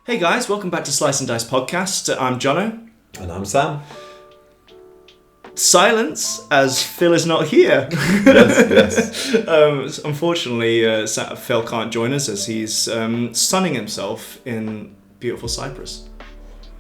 Hey guys, welcome back to Slice&Dice podcast. I'm Jono. And I'm Sam. Silence, as Phil is not here. Yes. Unfortunately, Phil can't join us as he's sunning himself in beautiful Cyprus.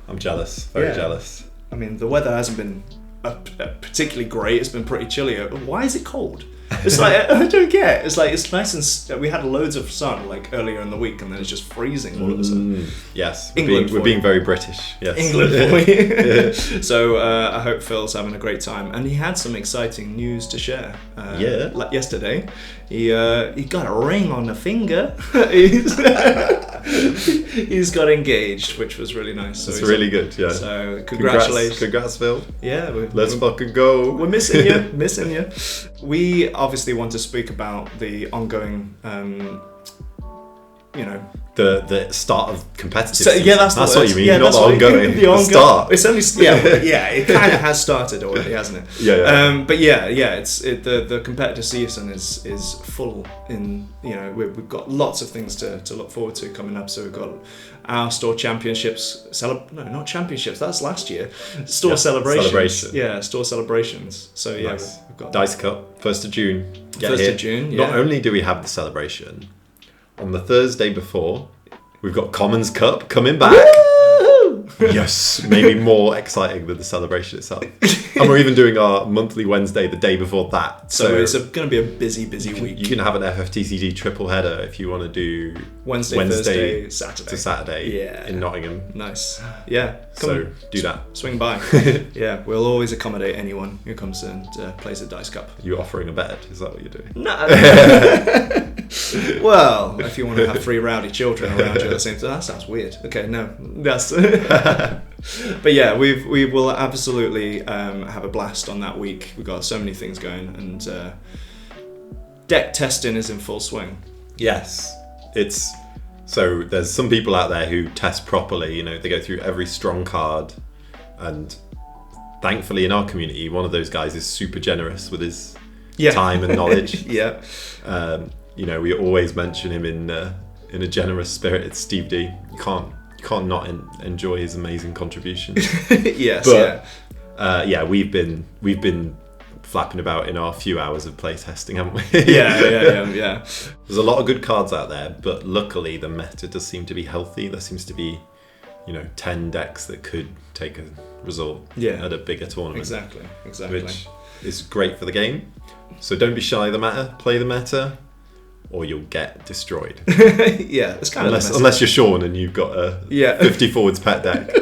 I'm jealous, very jealous. I mean, the weather hasn't been particularly great. It's been pretty chilly. Why is it cold? It's like, I don't get it. It's like, it's nice and we had loads of sun like earlier in the week and then it's just freezing all of a sudden. Yes, we're being very British. Yes. England for you. So I hope Phil's having a great time. And he had some exciting news to share. Like yesterday, he got a ring on the finger. He's got engaged, which was really nice. So it's really good, yeah. So congratulations. Congrats, Phil. Yeah. Let's fucking go. We're missing you. We obviously want to speak about the ongoing, the start of competitive season. Yeah, that's what you mean. Yeah, not the ongoing. The start. It's only it kind of has started already, hasn't it? Yeah. But the competitive season is full. We've got lots of things to look forward to coming up. So we've got our store championships. Not championships. That's last year. Store celebrations. Yeah, store celebrations. So yeah, nice. we've got Dice Cup, 1st of June. Get 1st here. of June. Yeah. Not only do we have the celebration, on the Thursday before, we've got Commons Cup coming back. Woo! Yes, maybe more exciting than the celebration itself. And we're even doing our monthly Wednesday the day before that. So it's going to be a busy week. You can have an FFTCG triple header if you want to do Wednesday, Thursday, Saturday. To Saturday in Nottingham. Nice. Yeah. So do that. Swing by. Yeah, we'll always accommodate anyone who comes and plays a Dice Cup. You're offering a bed? Is that what you're doing? No. Well, if you want to have 3 rowdy children around you at the same time, that sounds weird. Okay, no, that's. But yeah, we will absolutely have a blast on that week. We've got so many things going, and deck testing is in full swing. Yes, so there's some people out there who test properly. They go through every strong card, and thankfully in our community, one of those guys is super generous with his time and knowledge. Yeah. We always mention him in a generous spirit. It's Steve D. You can't not enjoy his amazing contributions. Yes. But, we've been flapping about in our few hours of play testing, haven't we? Yeah. There's a lot of good cards out there, but luckily the meta does seem to be healthy. There seems to be 10 decks that could take a result at a bigger tournament. Exactly. Which is great for the game. So don't be shy of the meta, play the meta, or you'll get destroyed. Yeah, it's kind of unless you're Sean and you've got a 50 forwards pet deck,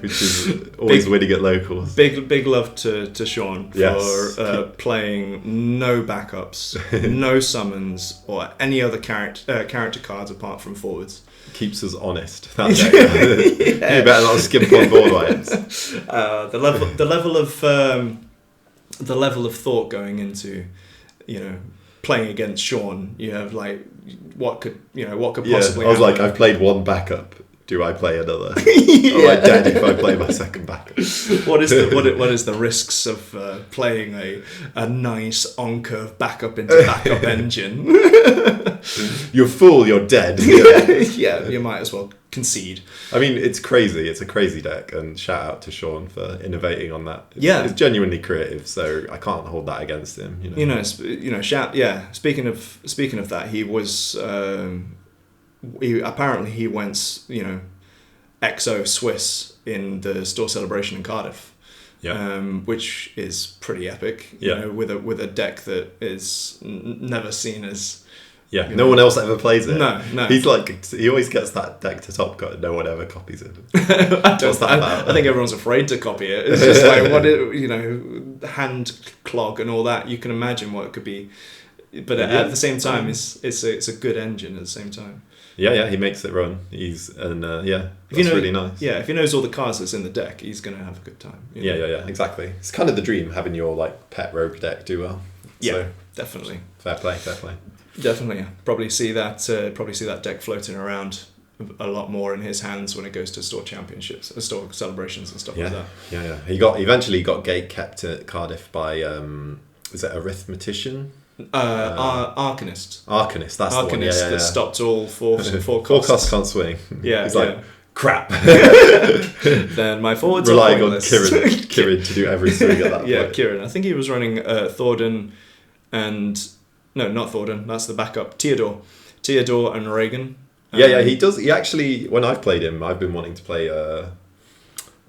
which is always winning at locals. Big love to Sean for playing no backups, no summons, or any other character cards apart from forwards. Keeps us honest. That deck. You better not skimp on board items. The level of thought going into, playing against Sean, you have like what could possibly. I was like, I've played one backup. Do I play another? Am I dead if I play my second backup? What is the risks of playing a nice on curve backup into backup engine? You're fool. You're dead. Yeah, you might as well concede. I mean, it's crazy. It's a crazy deck, and shout out to Sean for innovating on that. It's genuinely creative, so I can't hold that against him. Speaking of that, he was. He went, XO Swiss in the store celebration in Cardiff, which is pretty epic. With a deck that is never seen as. Yeah, no one else ever plays it. No. He's like, he always gets that deck to top cut and no one ever copies it. What's that about? I think everyone's afraid to copy it. It's just like, hand clog and all that. You can imagine what it could be. But at the same time, it's a good engine at the same time. Yeah, he makes it run. Really nice. Yeah, if he knows all the cards that's in the deck, he's going to have a good time. Yeah, exactly. It's kind of the dream, having your like pet rogue deck do well. Yeah, definitely. Fair play. Definitely, yeah. Probably see that deck floating around a lot more in his hands when it goes to store championships, store celebrations and stuff like that. Yeah. He eventually got gate kept at Cardiff by is it Arithmetician? Arcanist. That's the one. That stopped all four costs. Four costs can't swing. Yeah, He's like, crap. Then my forwards relying are on pointless. Kieran to do every swing at that Yeah, point. Kieran. I think he was running Thordan and... No, not Thordan. That's the backup. Theodore and Reagan. Yeah, he does. He actually, when I've played him, I've been wanting to play,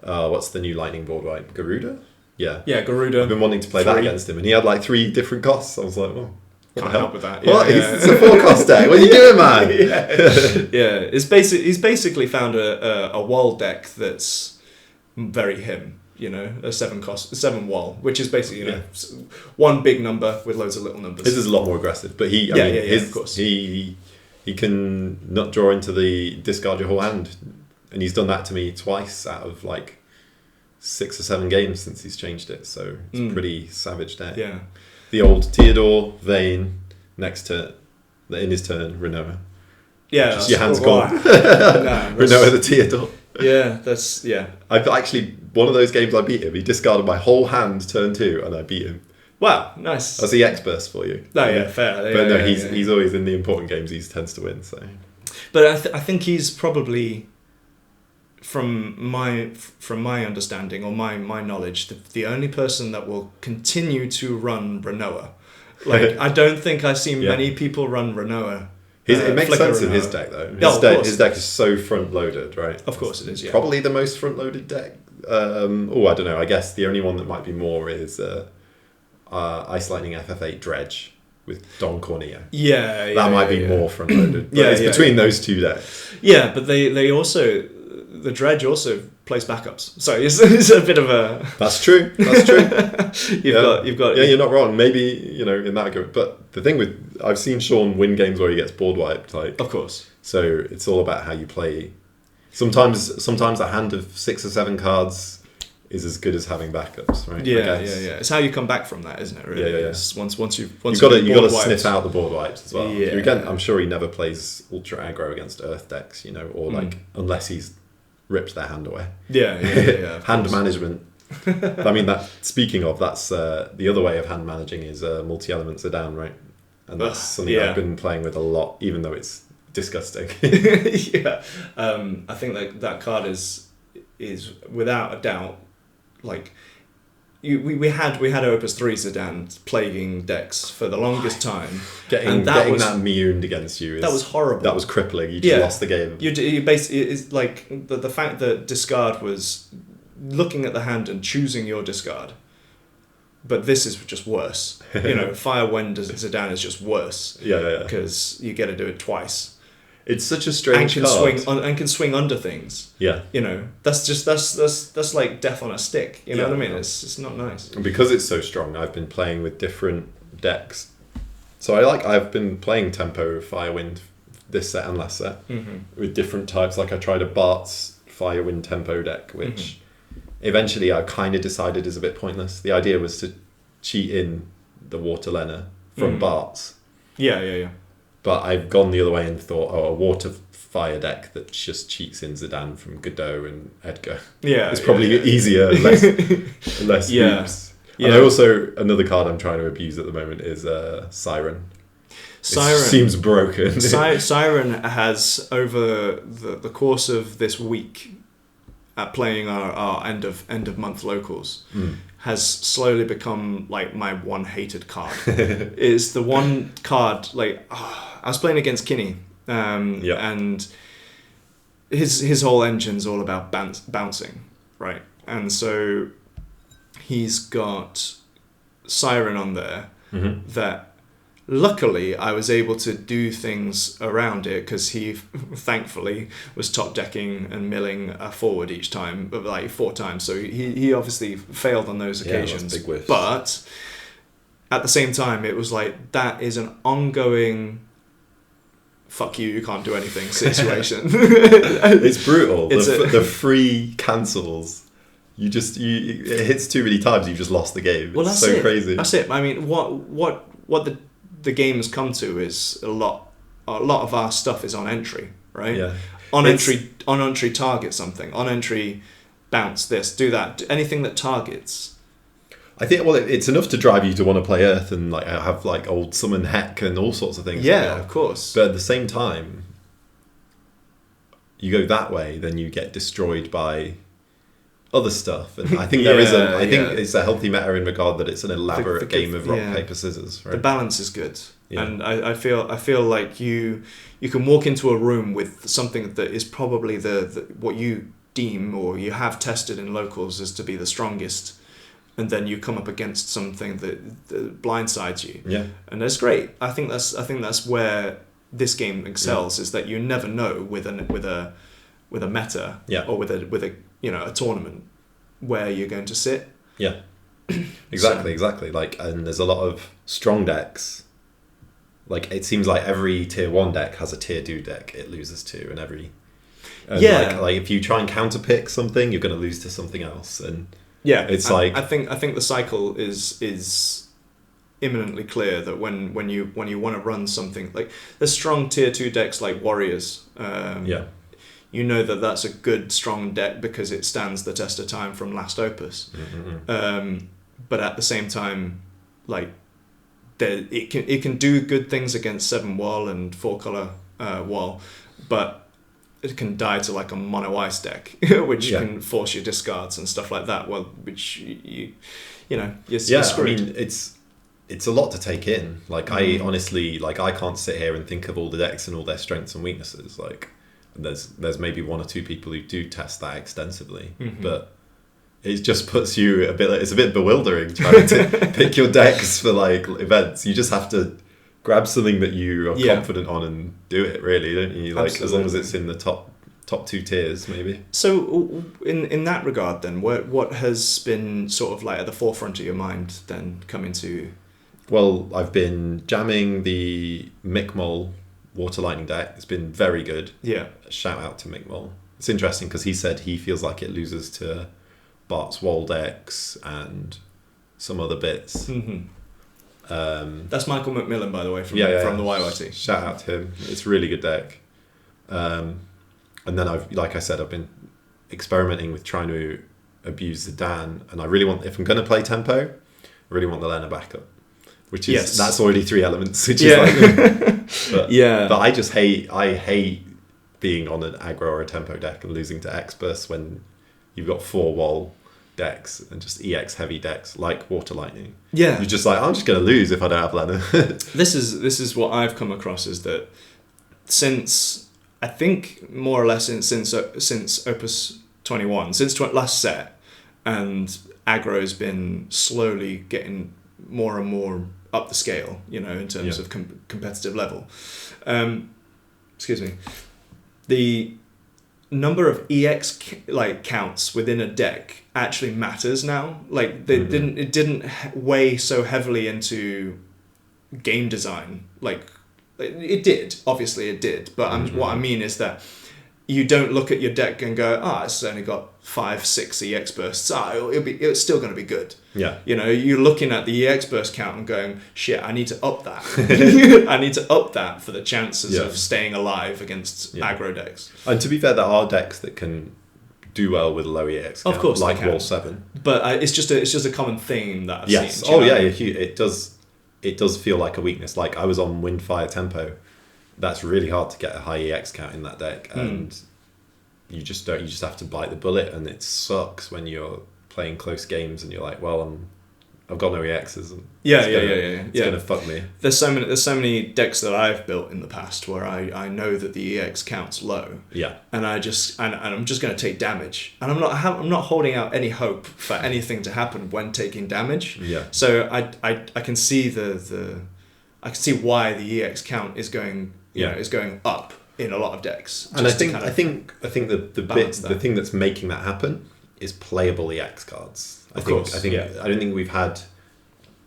what's the new lightning board, right? Garuda? Yeah. Yeah, Garuda. I've been wanting to play that against him, and he had like 3 different costs. I was like, oh. Can't help with that. What? Yeah. It's a 4-cost deck. What are you doing, man? Yeah. He's basically found a wall deck that's very him. You know, a 7 wall, which is basically one big number with loads of little numbers. His is a lot more aggressive, but of course. He can not draw into the discard your whole hand, and he's done that to me twice out of like 6 or 7 games since he's changed it. So it's a pretty savage deck. Yeah. The old Theodore, Vane, next to in his turn, Renoa. Yeah, just your hand's gone. Renoa the Theodore. Yeah, I've actually, one of those games I beat him. He discarded my whole hand turn 2, and I beat him. Wow, nice. That's the X-burst for you. No, yeah, fair. But he's always in the important games. He tends to win. So, but I think he's probably, from my understanding or my knowledge, the only person that will continue to run Renoa. Like, I don't think I've seen many people run Renoa. It makes sense in his deck though. His deck is so front loaded, right? Of course it is. Yeah. Probably the most front loaded deck. I don't know. I guess the only one that might be more is Ice Lightning FF8 Dredge with Don Corneo. That might be more front loaded. It's between those 2 decks. Yeah, but they also, the Dredge also plays backups, so it's a bit of a. That's true. You've got. Yeah, you're not wrong. Maybe in that go. But the thing with, I've seen Sean win games where he gets board wiped. Like, of course. So it's all about how you play. Sometimes a hand of 6 or 7 cards is as good as having backups, right? Yeah. It's how you come back from that, isn't it? Really. Yeah. It's once you've got to sniff out the board wipes as well. Yeah. Again, I'm sure he never plays ultra aggro against Earth decks, or like unless he's ripped their hand away. Yeah. Hand management. I mean, speaking of, that's the other way of hand managing is multi-element Zidane, right? And that's something I've been playing with a lot, even though it's disgusting. Yeah. I think that card is without a doubt, like, we had Opus 3 Zidane plaguing decks for the longest time. Getting that Miouned against you. That was horrible. That was crippling. You just lost the game. You basically, it's like the fact that discard was looking at the hand and choosing your discard. But this is just worse. Fire Wind Zidane is just worse. Yeah. Because you get to do it twice. It's such a strange card. And can swing under things. Yeah. That's like death on a stick. You know what I mean? It's not nice. And because it's so strong, I've been playing with different decks. So I've been playing Tempo Firewind this set and last set with different types. Like I tried a Bart's Firewind Tempo deck, which eventually I kind of decided is a bit pointless. The idea was to cheat in the Water Lena from Bart's. Yeah. But I've gone the other way and thought, a water fire deck that just cheats in Zidane from Godot and Edgar. Yeah, it's probably easier, less loops. Yeah. And I also, another card I'm trying to abuse at the moment is Siren. Siren seems broken. Siren has, over the course of this week, at playing our end of month locals, has slowly become like my one hated card. It's the one card, like, I was playing against Kinney, and his whole engine's all about bouncing, right? And so he's got Siren on there that luckily I was able to do things around it because he thankfully was top decking and milling a forward each time, like 4 times. So he obviously failed on those occasions. That's a big whiff. But at the same time, it was like, that is an ongoing fuck you can't do anything situation. It's brutal. The free cancels. It hits too many times, you've just lost the game. Well, it's so crazy. That's it. I mean, what the game has come to is a lot of our stuff is on entry, right? Yeah. On entry target something. On entry bounce this, do that. Anything that targets. I think it's enough to drive you to want to play Earth and like have like old summon heck and all sorts of things. Yeah, of course. But at the same time, you go that way, then you get destroyed by other stuff. And I think it's a healthy meta in regard that it's an elaborate game of rock, paper, scissors. Right? The balance is good. Yeah. And I feel like you can walk into a room with something that is probably the what you deem or you have tested in locals as to be the strongest, and then you come up against something that blindsides you. Yeah. And that's great. I think that's where this game excels, is that you never know with a meta or with a a tournament where you're going to sit. Yeah. Exactly. Like, and there's a lot of strong decks. Like, it seems like every tier 1 deck has a tier 2 deck it loses to, and like if you try and counterpick something, you're going to lose to something else. And it's like, I think the cycle is imminently clear that when you want to run something like the strong tier 2 decks like Warriors, you know that's a good strong deck because it stands the test of time from last opus. But at the same time, like, it can do good things against 7 wall and 4 color wall, but it can die to like a mono ice deck, which can force your discards and stuff like that. Well, which you're screwed. I mean, it's a lot to take in. Like, I honestly, like, I can't sit here and think of all the decks and all their strengths and weaknesses. Like, there's maybe 1 or 2 people who do test that extensively, but it just puts you it's a bit bewildering trying to pick your decks for like events. You just have to grab something that you are confident on and do it, really, don't you? Like, absolutely. As long as it's in the top 2 tiers, maybe. So in that regard then, what has been sort of like at the forefront of your mind then coming to? Well, I've been jamming the Mick Mole Water Lightning deck. It's been very good. Yeah. Shout out to Mick Mole. It's interesting because he said he feels like it loses to Bart's Wall decks and some other bits. That's Michael McMillan, by the way, from the YYT. Shout out to him. It's a really good deck. And then I've been experimenting with trying to abuse the Dan, and I really want, if I'm going to play tempo, I really want the Lena backup, which is that's already 3 elements, which is like, but I just hate being on an aggro or a tempo deck and losing to X-Burst when you've got 4 wall decks and just EX heavy decks like Water Lightning. Yeah. You're just like, I'm just going to lose if I don't have Lena. This is what I've come across, is that since, I think more or less since Opus 21, since last set, and aggro's been slowly getting more and more up the scale, in terms of competitive level. Excuse me. The number of EX counts within a deck actually matters now. Like, it didn't weigh so heavily into game design. Like, it did, obviously it did, but what I mean is that you don't look at your deck and go, it's only got 5-6 EX bursts. It's still going to be good. Yeah. You're looking at the EX burst count and going, shit, I need to up that. I need to up that for the chances of staying alive against aggro decks. And to be fair, there are decks that can do well with a low EX count, of course, like Wall 7. But it's just a common theme that I've seen. It does feel like a weakness. Like, I was on Windfire Tempo. That's really hard to get a high EX count in that deck, and you just have to bite the bullet, and it sucks when you're playing close games and you're like, well, I've got no EXs. And it's gonna fuck me. There's so many decks that I've built in the past where I know that the EX count's low. Yeah. And I'm just going to take damage, and I'm not holding out any hope for anything to happen when taking damage. Yeah. So I can see I can see why the EX count is going is going up in a lot of decks. And I think the thing that's making that happen is playable EX cards. I don't think we've had,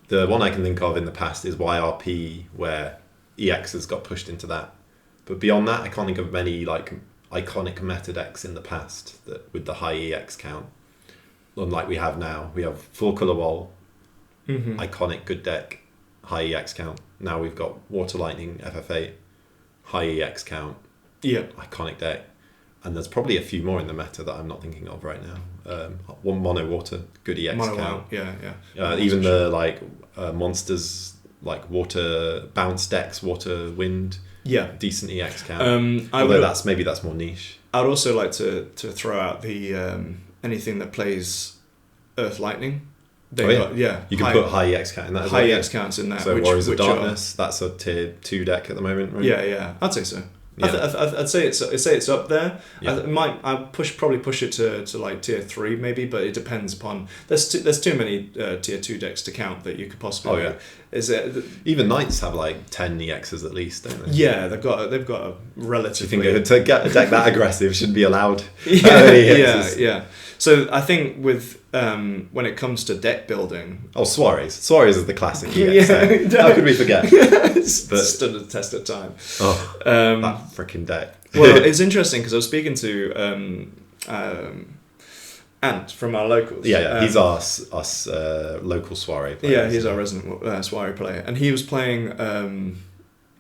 the one I can think of in the past is YRP, where EX has got pushed into that. But beyond that, I can't think of many like iconic meta decks in the past that with the high EX count. Unlike we have now, we have 4 color wall, iconic good deck, high EX count. Now we've got Water Lightning FF8, high EX count, iconic deck, and there's probably a few more in the meta that I'm not thinking of right now. One mono water, good EX count. Even the monsters like water bounce decks, water wind, decent EX count. Although that's more niche. I'd also like to throw out the anything that plays Earth Lightning. You can put high EX count in that. High EX counts in that. So Warriors of Darkness, that's a tier 2 deck at the moment, right? Yeah, I'd say so. Yeah. I'd say it's up there. Yeah. I'd probably push it to like tier 3 maybe, but it depends upon. There's too many tier 2 decks to count that you could possibly. Oh yeah. Is it? Even Knights have like 10 EXs at least, don't they? Yeah, they've got a relatively. You think to get a deck that aggressive should be allowed? Yeah. So I think with when it comes to deck building, Suarez is the classic EX deck. How could we forget? Stood the test of time. That freaking deck. Well, it's interesting because I was speaking to Ant from our locals. He's our local Suarez player. Yeah, he's our resident Suarez player, and he was playing.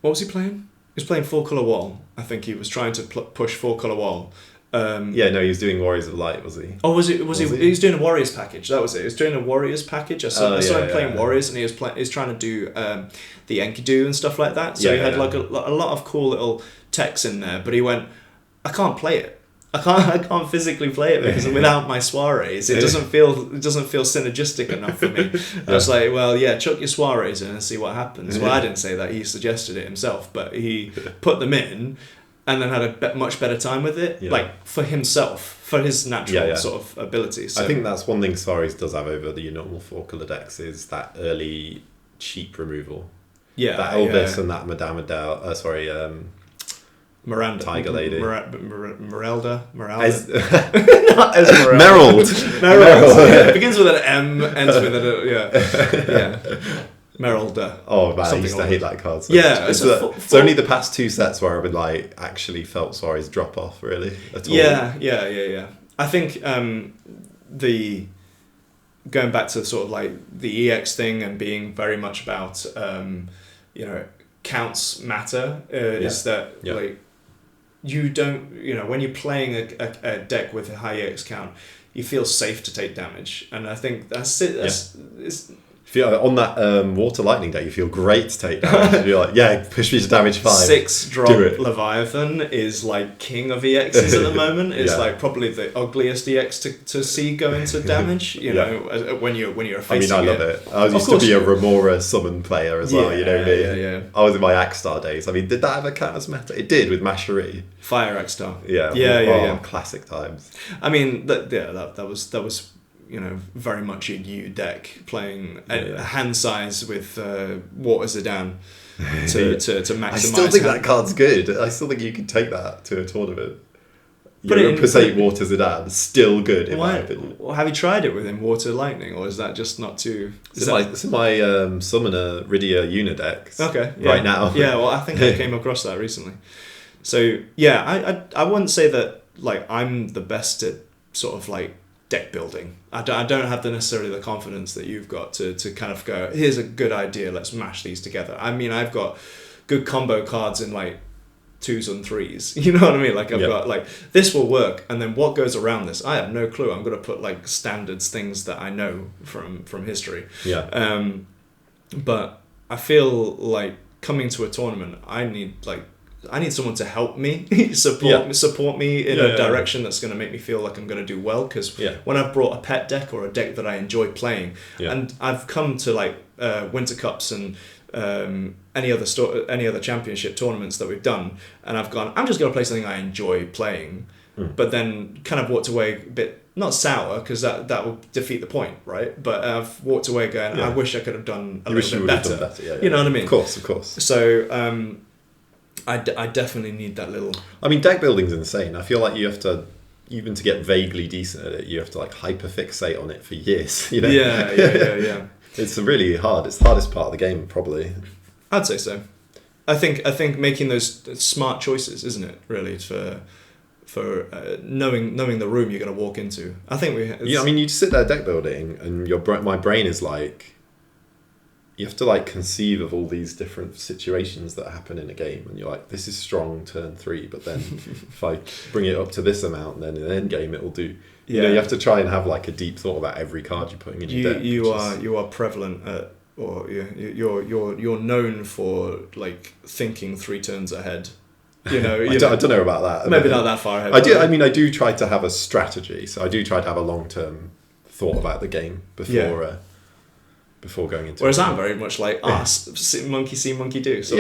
What was he playing? He was playing 4-color wall. I think he was trying to push 4-color wall. He was doing Warriors of Light, was he? Oh, was he? He was doing a Warriors package. That was it. He was doing a Warriors package. I saw him playing Warriors, and he was trying to do the Enkidu and stuff like that. So he had like a lot of cool little techs in there. But he went, I can't play it. I can't physically play it because without my Suarez, it doesn't feel synergistic enough for me. I was like, well, chuck your Suarez in and see what happens. Well, I didn't say that. He suggested it himself, but he put them in. And then had a much better time with it, like for himself, for his natural sort of ability. So. I think that's one thing Suarez does have over the normal 4-color decks is that early cheap removal. Yeah, that Elvis and that Madame Adele. Miranda, Tiger Lady, Merelda, not Esmeralda. Merald. It begins with an M, ends with a Merelda. Oh man, I used to hate that card. So it's only the past 2 sets where I've been actually felt Suarez drop off really at all. Yeah. I think the going back to sort of like the EX thing and being very much about counts matter is that like you don't when you're playing a deck with a high EX count, you feel safe to take damage, and I think that's it. It's on that Water Lightning deck, you feel great to take damage. You're like, push me to damage 5. 6-drop Leviathan is like king of EXs at the moment. It's like probably the ugliest EX to see go into damage. When you're facing I love it. I used to be a Remora summon player as well. You know me. Yeah. I was in my Axstar days. I mean, did that ever count as meta? It did with Mashery. Fire Axstar. Yeah. Classic times. I mean, that was. Very much a new deck playing a hand size with Water Zidane to maximize. I still think that card's good. I still think you could take that to a tournament. Europasate Water Zidane, still good in my opinion. Well, have you tried it with him, Water Lightning, or is that just not too? It's in my Summoner Rydia Una deck. Okay. Right now. Yeah. Well, I think I came across that recently. So I wouldn't say that like I'm the best at sort of like deck building. I don't have necessarily the confidence that you've got to kind of go, here's a good idea, let's mash these together. I mean, I've got good combo cards in like 2s and 3s. You know what I mean? Like I've got like, this will work, and then what goes around this, I have no clue. I'm going to put like standards, things that I know from history. Yeah. But I feel like coming to a tournament, I need someone to help me, support me in a direction that's going to make me feel like I'm going to do well. Because when I've brought a pet deck or a deck that I enjoy playing, and I've come to like Winter Cups and any other championship tournaments that we've done, and I've gone, I'm just going to play something I enjoy playing, but then kind of walked away a bit, not sour, because that will defeat the point, right? But I've walked away going, I wish I could have done a little bit better. You know what I mean? Of course. So I definitely need that little... I mean, deck building's insane. I feel like you have to, even to get vaguely decent at it, you have to like hyperfixate on it for years. Yeah. It's really hard. It's the hardest part of the game, probably. I'd say so. I think making those smart choices, isn't it? Really, for knowing the room you're going to walk into. I think I mean, you sit there deck building, and my brain is like, you have to like conceive of all these different situations that happen in a game, and you're like, this is strong turn 3, but then if I bring it up to this amount, then in the end game it will do. You know, you have to try and have like a deep thought about every card you're putting in your deck. You are prevalent at, or you're known for like thinking 3 turns ahead You know, I don't know about that. Maybe not that far ahead. I do try to have a strategy. So I do try to have a long-term thought about the game before going into. Whereas I'm very much like monkey see, monkey do. So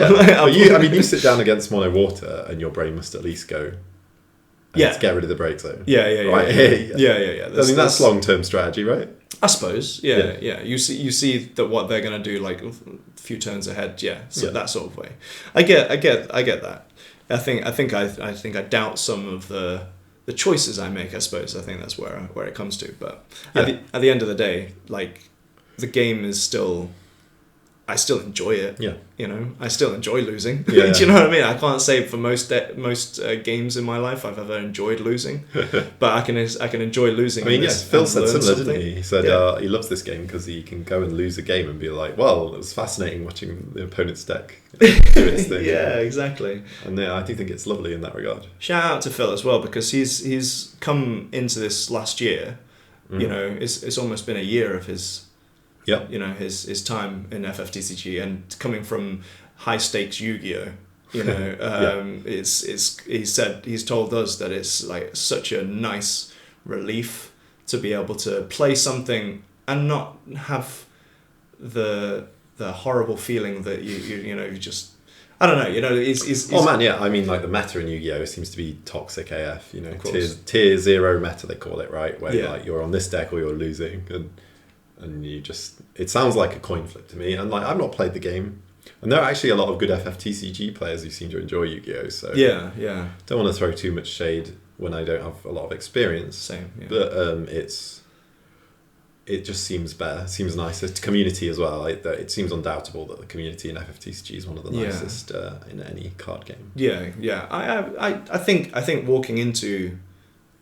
you sit down against Mono Water, and your brain must at least go. To get rid of the break zone. Yeah. I mean, that's long-term strategy, right? I suppose. Yeah. You see that what they're gonna do like a few turns ahead. That sort of way. I get that. I think I doubt some of the choices I make. I suppose I think that's where it comes to. But at the end of the day, like the game is still. I still enjoy it. Yeah. You know, I still enjoy losing. Yeah. Do you know what I mean? I can't say for most games in my life I've ever enjoyed losing, but I can enjoy losing. I mean, yes, Phil said similar, didn't he? He said he loves this game because he can go and lose a game and be like, well, it was fascinating watching the opponent's deck do its thing. Yeah, exactly. And I do think it's lovely in that regard. Shout out to Phil as well, because he's come into this last year. You know, it's almost been a year of his. Yep. You know, his time in FFTCG, and coming from high stakes Yu-Gi-Oh, you know, he's told us that it's like such a nice relief to be able to play something and not have the horrible feeling that you just. I don't know, you know, he's I mean, like the meta in Yu-Gi-Oh seems to be toxic AF, you know, tier 0 meta they call it, right? Where like you're on this deck or you're losing, and you just, it sounds like a coin flip to me. And like, I've not played the game, and there are actually a lot of good FFTCG players who seem to enjoy Yu-Gi-Oh. So don't want to throw too much shade when I don't have a lot of experience. Same, yeah. But it just seems better. It seems nicer. To community as well. It seems undoubtable that the community in FFTCG is one of the nicest in any card game. Yeah. I think walking into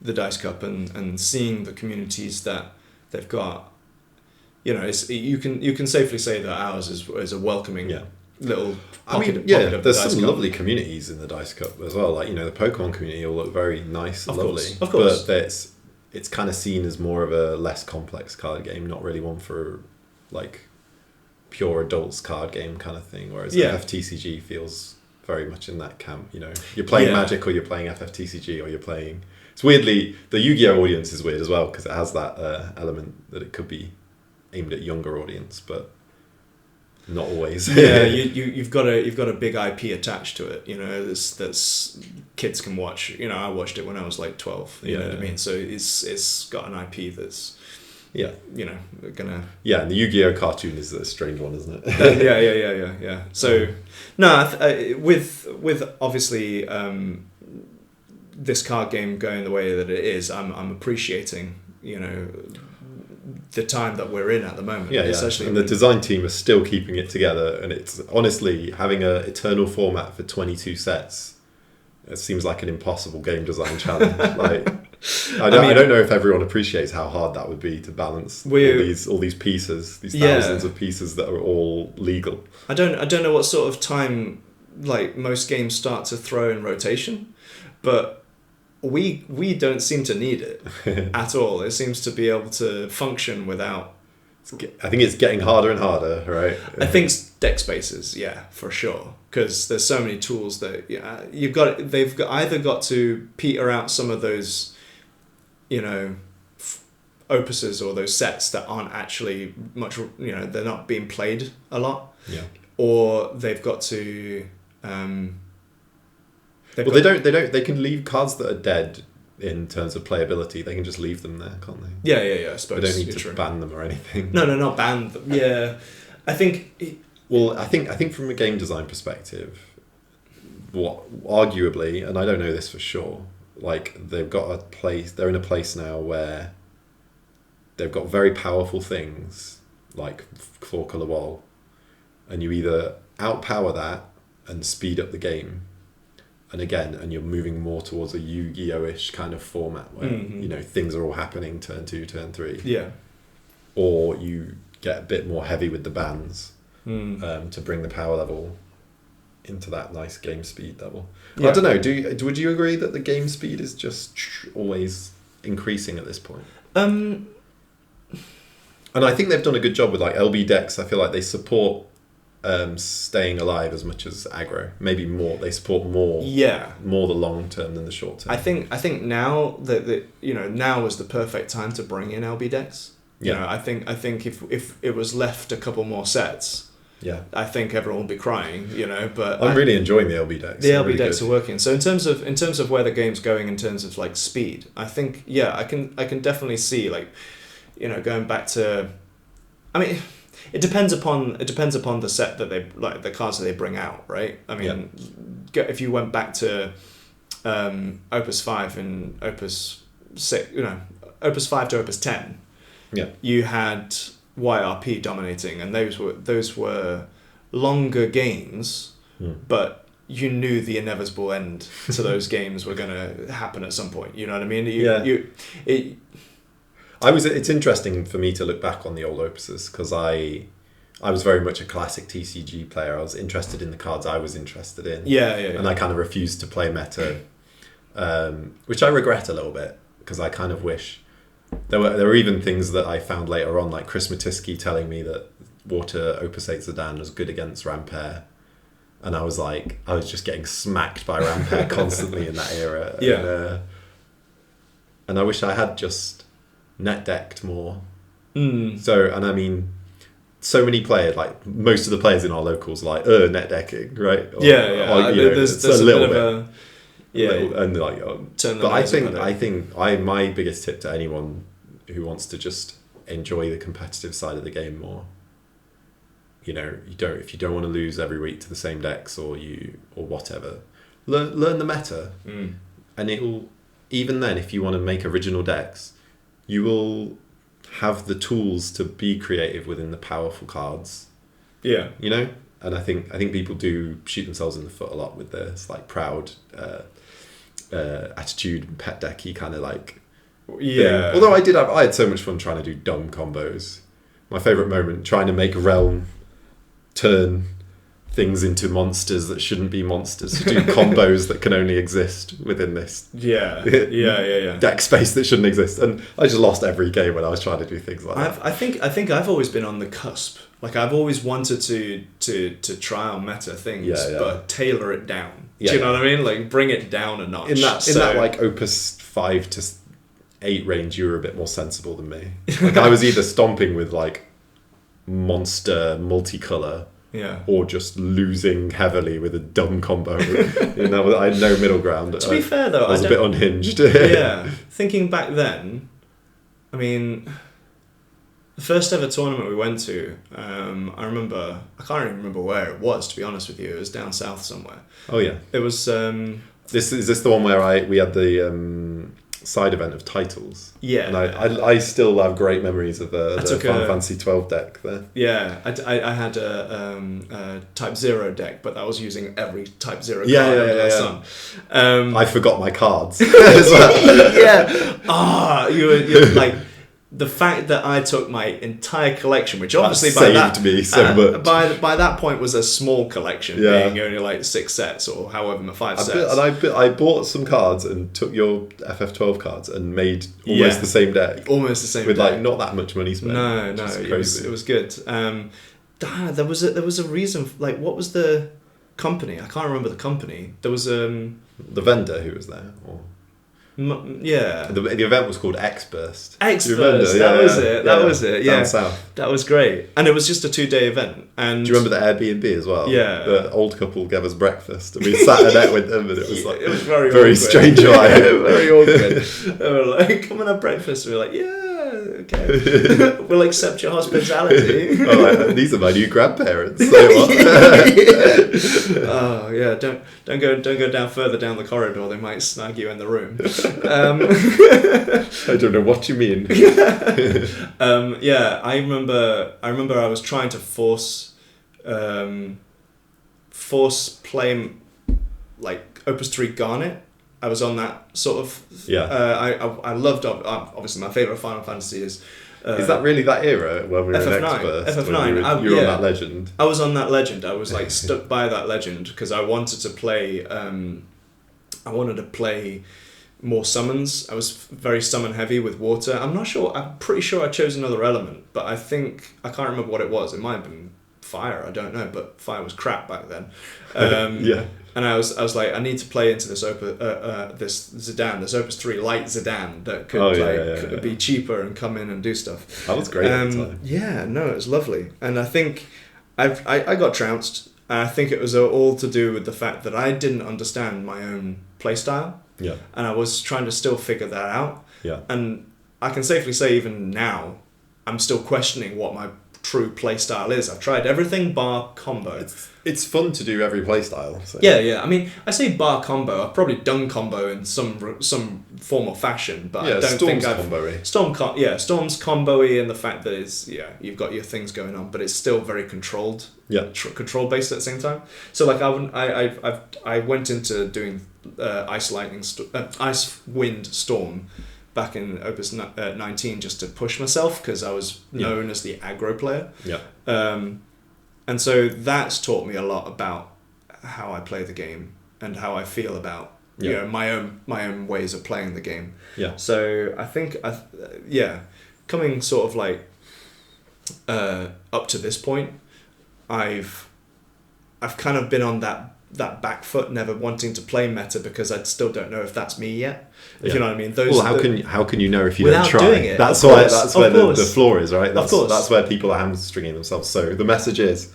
the Dice Cup and seeing the communities that they've got. You know, you can safely say that ours is a welcoming little pocket. Of there's the some Cup. lovely communities in the Dice Cup as well. Like, you know, the Pokemon community all look very nice and lovely. Of course. But it's kind of seen as more of a less complex card game, not really one for like pure adults card game kind of thing. Whereas FFTCG feels very much in that camp. You know, you're playing Magic or you're playing FFTCG or you're playing. It's weirdly the Yu-Gi-Oh audience is weird as well because it has that element that it could be aimed at younger audience, but not always. You've got a big IP attached to it. You know, that's kids can watch. You know, I watched it when I was like 12. You know what I mean? So it's got an IP that's you know gonna. Yeah, and the Yu-Gi-Oh cartoon is a strange one, isn't it? Yeah. So with obviously this card game going the way that it is, I'm appreciating, you know, the time that we're in at the moment. And the design team is still keeping it together, and it's honestly having an eternal format for 22 sets. It seems like an impossible game design challenge. Like, I don't know if everyone appreciates how hard that would be to balance all these pieces, these thousands of pieces that are all legal. I don't know what sort of time like most games start to throw in rotation, but we don't seem to need it at all. It seems to be able to function without. I think it's getting harder and harder, right? I think deck spaces, for sure, because there's so many tools that they've either got to peter out some of those, you know, opuses or those sets that aren't actually much, you know, they're not being played a lot, or they've got to. They can leave cards that are dead in terms of playability. They can just leave them there, can't they? Yeah. I suppose they don't need to ban them or anything. No, not ban them. Yeah, I think. I think from a game design perspective, arguably, and I don't know this for sure, like they've got a place. They're in a place now where they've got very powerful things like 4-color wall, and you either outpower that and speed up the game. And you're moving more towards a Yu-Gi-Oh-ish kind of format where you know things are all happening turn 2, turn 3. Yeah. Or you get a bit more heavy with the bans to bring the power level into that nice game speed level. Yeah. I don't know. Would you agree that the game speed is just always increasing at this point? And I think they've done a good job with like LB decks. I feel like they support staying alive as much as aggro. Maybe more. They support more. Yeah. More the long term than the short term. I think now that now is the perfect time to bring in LB decks. I think if it was left a couple more sets, I think everyone would be crying. But I'm really enjoying the LB decks. The LB decks are working. So in terms of where the game's going in terms of like speed, I think I can definitely see going back to. I mean, it depends upon the set that they like, the cards that they bring out, right? I mean, if you went back to Opus 5 and Opus 6, Opus 5 to Opus 10, you had YRP dominating, and those were longer games, but you knew the inevitable end to those games were going to happen at some point. You know what I mean? It's interesting for me to look back on the old opuses because I was very much a classic TCG player. I was interested in the cards I was interested in. And I kind of refused to play meta, which I regret a little bit because I kind of wish there were even things that I found later on, like Chris Matisky telling me that Water Opus 8 Zidane was good against Rampair. And I was just getting smacked by Rampair constantly in that era. And I wish I had just net decked more. So, and I mean, so many players, like most of the players in our locals, like net decking, right? There's a little bit. And like, but I think my biggest tip to anyone who wants to just enjoy the competitive side of the game more, if you don't want to lose every week to the same decks or whatever, learn the meta, and it will. Even then, if you want to make original decks, you will have the tools to be creative within the powerful cards. And I think people do shoot themselves in the foot a lot with this like proud attitude and pet decky kind of like thing. Although I had so much fun trying to do dumb combos. My favourite moment, trying to make Realm turn things into monsters that shouldn't be monsters, to do combos that can only exist within this deck space that shouldn't exist, and I just lost every game when I was trying to do things like that. I think I've always been on the cusp. Like I've always wanted to try on meta things, but tailor it down. Do you know what I mean? Like bring it down a notch. In that like Opus 5 to 8 range, you were a bit more sensible than me. Like I was either stomping with like monster multicolour, or just losing heavily with a dumb combo. I had no middle ground. To be fair though, I was a bit unhinged. Thinking back then, I mean, the first ever tournament we went to, I can't even remember where it was, to be honest with you. It was down south somewhere. Oh yeah. It was. Is this the one where we had the side event of titles? Yeah. And I still have great memories of the Final Fantasy 12 deck there. Yeah, I had a Type 0 deck, but that was using every Type 0 card under the sun. I forgot my cards as well. You're like. The fact that I took my entire collection, which obviously saved me so much. By that point was a small collection, being only like 6 sets or however 5 sets. I bought some cards and took your FF12 cards and made almost the same deck. Almost the same with deck. like not that much money spent. No, it was good. There was a reason. Like, what was the company? I can't remember the company. There was the vendor who was there. The event was called X-Burst. X-Burst, that was it. Down south. That was great. And it was just a 2-day event. And do you remember the Airbnb as well? Yeah. The old couple gave us breakfast and we sat in it with them, and it was like it was very awkward. Strange vibe. Very awkward. They were like, come and have breakfast. And we were like, okay. We'll accept your hospitality. These are my new grandparents. Oh yeah, don't go down further down the corridor. They might snag you in the room. I don't know what you mean. I remember I was trying to force play like Opus 3 Garnet. I was on that sort of. I loved obviously my favourite Final Fantasy is. Is that really that era when we were in X-Burst? FF9. You were on that legend. I was on that legend. I was like stuck by that legend because I wanted to play. I wanted to play more summons. I was very summon heavy with water. I'm not sure. I'm pretty sure I chose another element, but I can't remember what it was. It might have been fire. I don't know, but fire was crap back then. Yeah. And I was like, I need to play into this this Zidane, this Opus 3 light Zidane that could be cheaper and come in and do stuff. That was great at the time. Yeah, no, it was lovely. And I think I got trounced. And I think it was all to do with the fact that I didn't understand my own playstyle. Yeah. And I was trying to still figure that out. Yeah. And I can safely say even now, I'm still questioning what my true playstyle is. I've tried everything bar combo. It's fun to do every playstyle. So. Yeah. I mean, I say bar combo. I've probably done combo in some form or fashion, but I don't think I've... Storm's combo-y in the fact that you've got your things going on, but it's still very controlled. Yeah. Control based at the same time. So like I went into doing Ice Wind Storm back in Opus 19 just to push myself because I was known as the aggro player. Yeah. And so that's taught me a lot about how I play the game and how I feel about my own ways of playing the game. Yeah. So I think coming sort of like up to this point, I've kind of been on that back foot, never wanting to play meta because I still don't know if that's me yet. If you know what I mean. How can you know if you without don't try? Doing it, that's where the flaw is, right? That's where people are hamstringing themselves. So the message is,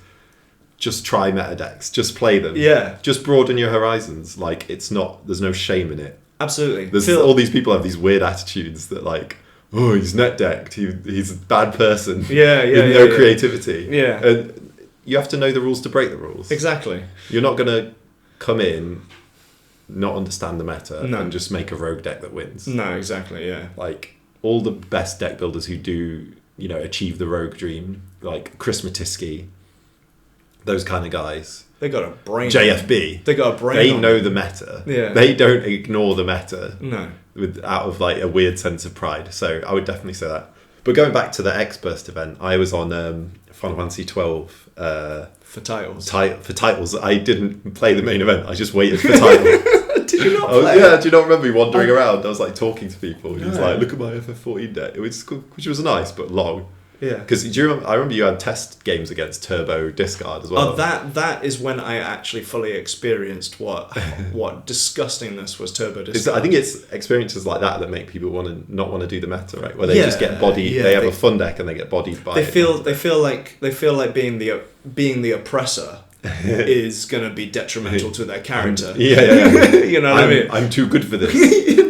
just try meta decks, just play them. Yeah. Just broaden your horizons. Like there's no shame in it. Absolutely. All these people have these weird attitudes that like, oh, he's net decked. He's a bad person. Yeah. With no creativity. Yeah. And you have to know the rules to break the rules. Exactly. You're not gonna come in, not understand the meta, and just make a rogue deck that wins. No, exactly. Yeah. Like all the best deck builders who do, achieve the rogue dream, like Chris Matisky, those kind of guys. They got a brain. JFB. They got a brain. They know the meta. Yeah. They don't ignore the meta. No. Out of like a weird sense of pride. So I would definitely say that. But going back to the X-Burst event, I was on Final Fantasy 12 for titles. For titles, I didn't play the main event. I just waited for titles. Did you not play? Yeah, do you not remember me wandering around? I was like talking to people. He was like, "Look at my FF14 deck," which was nice but long. Yeah. Because do you remember? I remember you had test games against Turbo Discard as well. Oh, that is when I actually fully experienced what disgustingness was Turbo Discard. I think it's experiences like that make people not want to do the meta, right? Where they just get bodied. Yeah, they have a fun deck and they get bodied by. They feel like being the oppressor is going to be detrimental to their character. You know what I mean? I'm too good for this.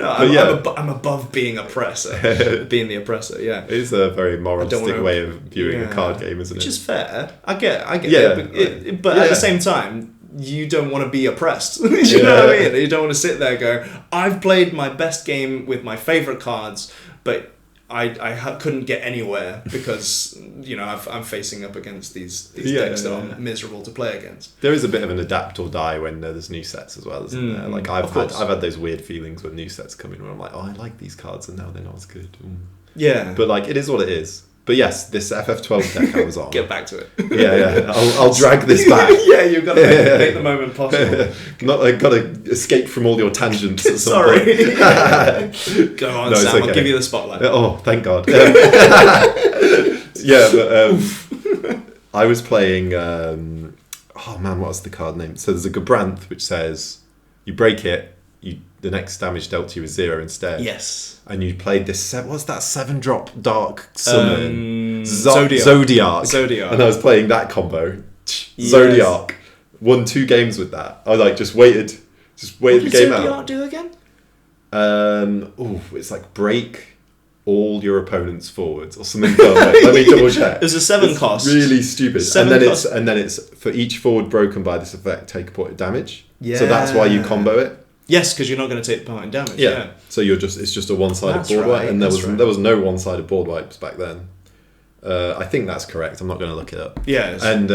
I'm above being oppressor. Being the oppressor, yeah. It is a very moralistic way of viewing a card game, isn't it? Which is fair. I get it. But at the same time, you don't want to be oppressed. You know what I mean? You don't want to sit there going, I've played my best game with my favourite cards, but I couldn't get anywhere because I'm facing up against these decks that are miserable to play against. There is a bit of an adapt or die when there's new sets as well, isn't there? Like I've had those weird feelings when new sets come in where I'm like, oh, I like these cards and now they're not as good. Yeah, but like it is what it is. But yes, this FF12 deck I was on. Get back to it. Yeah. I'll drag this back. Yeah, you've got to make the moment possible. I've got to escape from all your tangents at some Sorry. point. Go on, Sam. Okay. I'll give you the spotlight. Oh, thank God. I was playing... what was the card name? So there's a Gabranth which says, you break it, the next damage dealt to you is 0 instead. Yes. And you played this... What's that 7-drop Dark Summon? Zodiac. And I was playing that combo. Yes. Zodiac. Won 2 games with that. I just waited the game out. What did Zodiac do again? It's like break all your opponent's forwards or something. Let me double check. There's a 7 cost. Really stupid. And then it's for each forward broken by this effect, take a point of damage. Yeah. So that's why you combo it. Yes, because you're not going to take point in damage. Yeah. So it's just a one-sided board wipe, and there was no one-sided board wipes back then. I think that's correct. I'm not going to look it up. Yeah. And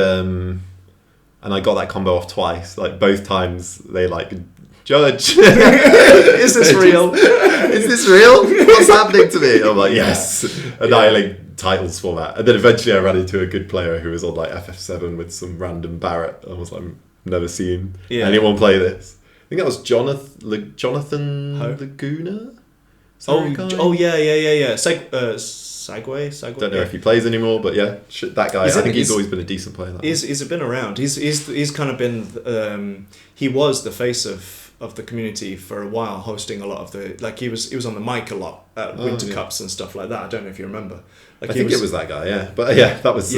I got that combo off twice. Like both times they judge. Is this real? Is this real? What's happening to me? I'm like, yes. Annihilate titles for that. And then eventually I ran into a good player who was on like FF7 with some random Barrett. I was like, I've never seen anyone play this. I think that was Jonathan Laguna. Yeah. Segway. Don't know if he plays anymore, but yeah, that guy. I think he's always been a decent player. He's been around. He's kind of been. He was the face of the community for a while, hosting a lot of the he was on the mic a lot at Winter Cups and stuff like that. I don't know if you remember. I think it was that guy. Yeah, but yeah, that was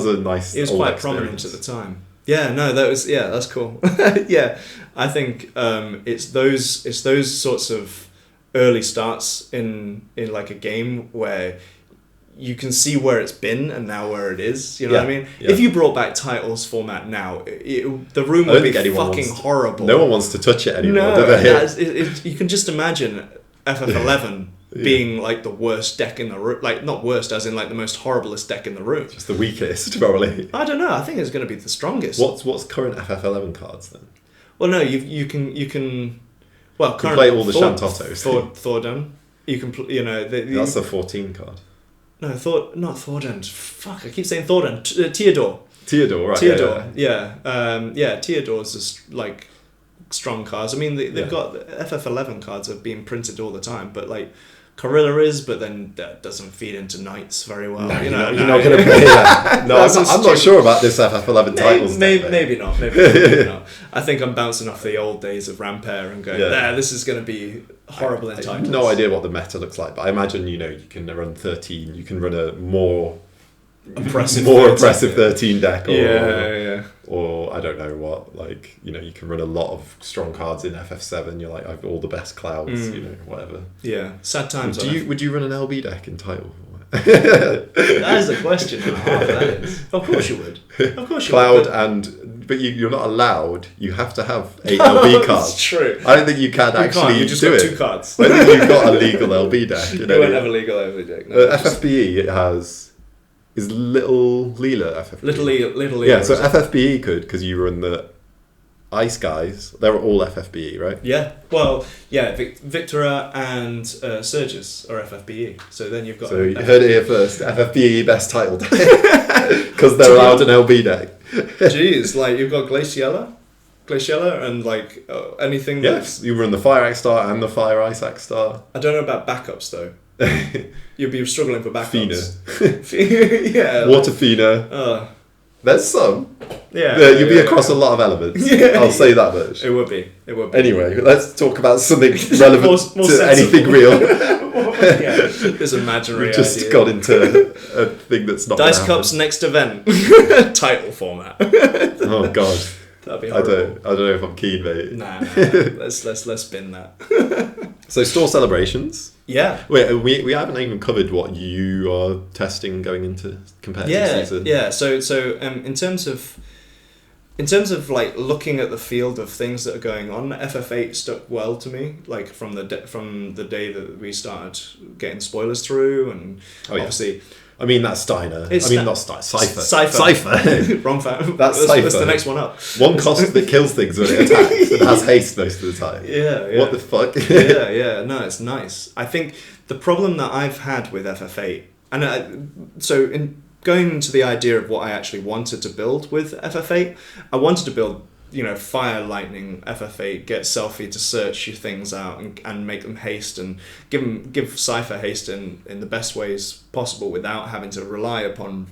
a nice. He was quite prominent at the time. Yeah, no, that's cool. Yeah, I think it's those sorts of early starts in like a game where you can see where it's been and now where it is. You know what I mean? Yeah. If you brought back titles format now, the room would be fucking horrible. No one wants to touch it anymore, do they? You can just imagine FF11 being like the worst deck in the room. Like, not worst as in like the most horriblest deck in the room. Just the weakest, probably. I don't know. I think it's going to be the strongest. What's current FF11 cards then? Well, no, you can. Well, current play all the Shantotos. Thordan. You can that's a 14 card. No, not Thordan. Fuck, I keep saying Thordan. Theodore. Theodore, right? Theodore, yeah. Theodore's just like strong cards. I mean, they've got FF11 cards have been printed all the time, but like Corilla is, but then that doesn't feed into Knights very well. No, you're not going to play that. No, I'm not sure about this FF11 titles. Maybe not. I think I'm bouncing off the old days of Rampare and going, this is going to be horrible in titles. I have no idea what the meta looks like, but I imagine you can run 13. You can run a more impressive 13 deck, or I don't know what. Like you can run a lot of strong cards in FF7. You're like, I've all the best clouds, whatever. Yeah, sad times. Would you run an LB deck in title? That is a question and a half. That is. Of course you would. Of course you Cloud would. But you're not allowed. You have to have 8 LB cards. That's true. I don't think you can actually You just do got it. 2 cards. I think you've got a legal LB deck. You won't have a legal LB deck. No, FFBE is Little Leela FFBE. Little Leela. Yeah, so FFBE could, because you run the Ice guys. They're all FFBE, right? Yeah. Well, yeah. Victora and Surges are FFBE. So then you've got. So you heard it here first. FFBE best title deck because they're allowed an LB deck. Jeez, like you've got Glaciella, and like anything. Yes, you run the Fire Axe Star and the Fire Ice Axe Star. I don't know about backups though. You'll be struggling for backups. Fina. Yeah. Water Fina. There's some. Yeah. You'll be across a lot of elements. I'll say that much. It would be. Anyway, let's talk about something relevant more to sensible. Anything real. This imaginary We just idea. got into a thing that's not Dice Cup's next event. Title format. Oh god. That'd be horrible. I don't know if I'm keen, mate. Nah. Let's spin that. So store celebrations. Yeah. Wait, we haven't even covered what you are testing going into competitive season. Yeah. So in terms of like looking at the field of things that are going on, FF8 stuck well to me. Like from the day that we started getting spoilers through, and obviously. I mean, that's Steiner. Not Steiner. Cypher. Wrong fact. That's Cypher. That's the next one up. One cost that kills things when it attacks and has haste most of the time. Yeah. What the fuck? Yeah. No, it's nice. I think the problem that I've had with FF8, so in going into the idea of what I actually wanted to build with FF8, I wanted to build, fire lightning FF8, get Selfie to search your things out and make them haste and give Cypher haste in the best ways possible without having to rely upon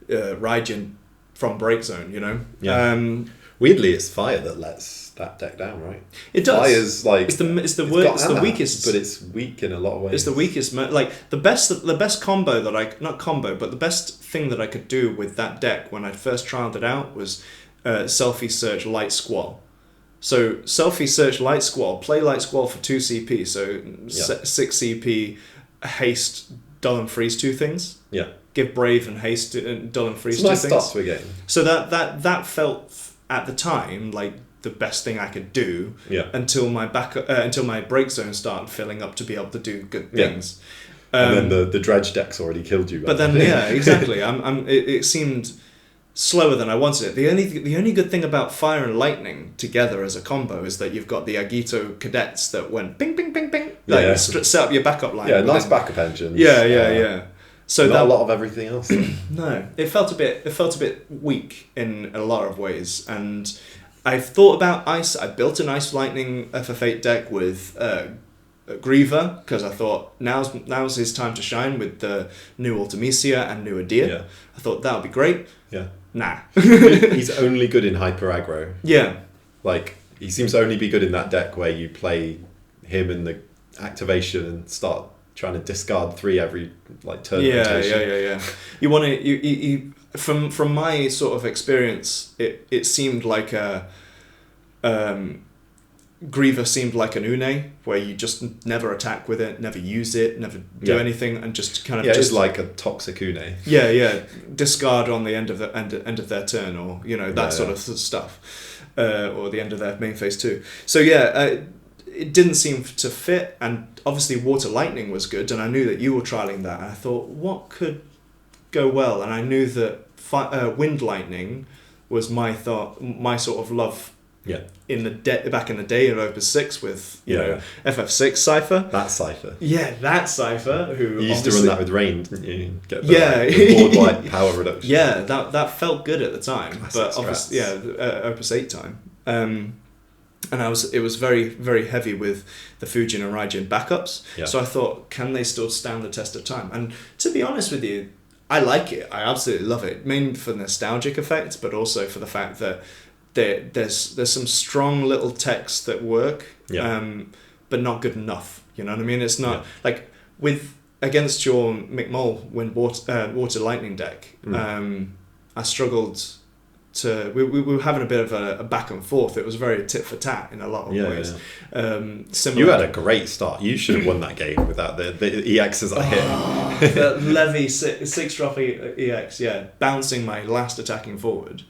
Raijin from Break Zone, Yeah. Weirdly, it's fire that lets that deck down, right? It does. Fire's like it's the weakest, but it's weak in a lot of ways. It's the weakest. Like the best combo that not combo, but the best thing that I could do with that deck when I first trialed it out was Selfie Search Light Squall. So Selfie Search Light Squall, play Light Squall for 2 CP, so 6 CP, haste, dull and freeze 2 things. Yeah. Give Brave and haste, dull and freeze 2 nice things. Start to a game. So that felt at the time like the best thing I could do. Yeah. Until my break zone started filling up to be able to do good things. And then the dredge deck's already killed you. But then exactly. It seemed slower than I wanted it. The only good thing about fire and lightning together as a combo is that you've got the Agito cadets that went ping ping ping ping. Like you set up your backup line. Yeah, nice backup engines. Yeah. So not a lot of everything else. No, it felt a bit weak in a lot of ways, and I've thought about ice. I built an ice lightning FF8 deck with Griever, because I thought now's his time to shine with the new Ultimisia and new Adir. Yeah. I thought that would be great. Yeah. Nah. He's only good in hyper aggro. Yeah. Like, he seems to only be good in that deck where you play him in the activation and start trying to discard 3 every like turn rotation. Yeah. You want to you from my sort of experience, it seemed like a Griever seemed like an Une, where you just never attack with it, never use it, never do anything, and just kind of it's like a toxic Une. Discard on the end of their turn, or that sort of stuff, or the end of their main phase too. So it didn't seem to fit, and obviously Water Lightning was good, and I knew that you were trialing that, and I thought, what could go well? And I knew that Wind Lightning was my sort of love. Yeah. Back in the day of Opus 6 with FF6 Cypher. That Cypher. Yeah, that Cypher. Who you used to run that with Rain, didn't you? Get board white power reduction. Yeah, that felt good at the time, Classic but obviously, Opus 8 time. And it was very, very heavy with the Fujin and Raijin backups. Yeah. So I thought, can they still stand the test of time? And to be honest with you, I like it. I absolutely love it. Mainly for the nostalgic effect, but also for the fact that there's some strong little texts that work, but not good enough. You know what I mean? It's not like against your McMull Water Lightning deck. I struggled to. We were having a bit of a back and forth. It was very tit for tat in a lot of ways. You had a great start. You should have won that game without the EXs I hit. The Levy 6-drop EX, bouncing my last attacking forward.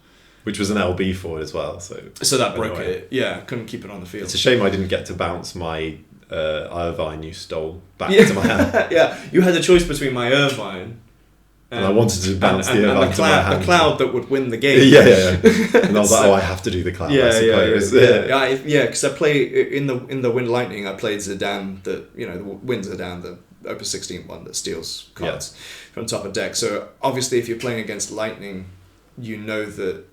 Which was an LB forward as well, so that broke it. Yeah, couldn't keep it on the field. It's a shame I didn't get to bounce my Irvine you stole back to my hand. Yeah, you had the choice between my Irvine and I wanted to bounce the Irvine to my hand. The cloud that would win the game. Yeah. And I was like, I have to do the cloud. Because I play in the Wind Lightning. I played Zidane, the Wind Zidane, the Opus 16 one that steals cards from top of deck. So obviously, if you're playing against Lightning, you know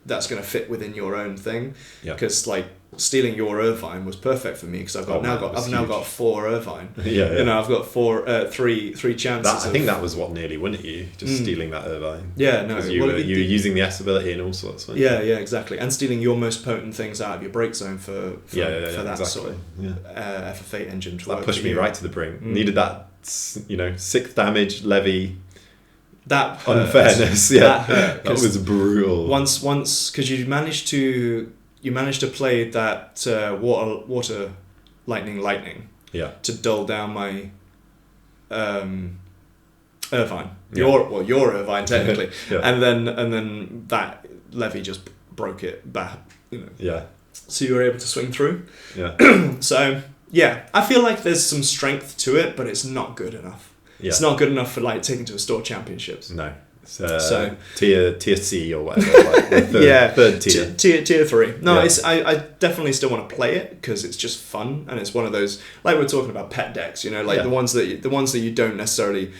that's going to fit within your own thing, because like stealing your Irvine was perfect for me, because I've now got 4 Irvine. I've got 3 chances. I think that was what nearly won at you, just stealing that Irvine. You were using the S ability and all sorts. Exactly, and stealing your most potent things out of your break zone for that sort of FF8 engine. That pushed me right to the brink. Needed that 6th damage levy. That hurt. Unfairness, that was brutal. Once, because you managed to play that water lightning, to dull down my Irvine, your Irvine technically, and then that levy just broke it back, So you were able to swing through. So I feel like there's some strength to it, but it's not good enough. It's not good enough for like taking to a store championships. No. So tier C or whatever. Like third tier. Tier 3. No, I definitely still want to play it because it's just fun, and it's one of those, like we're talking about pet decks, the ones that you don't necessarily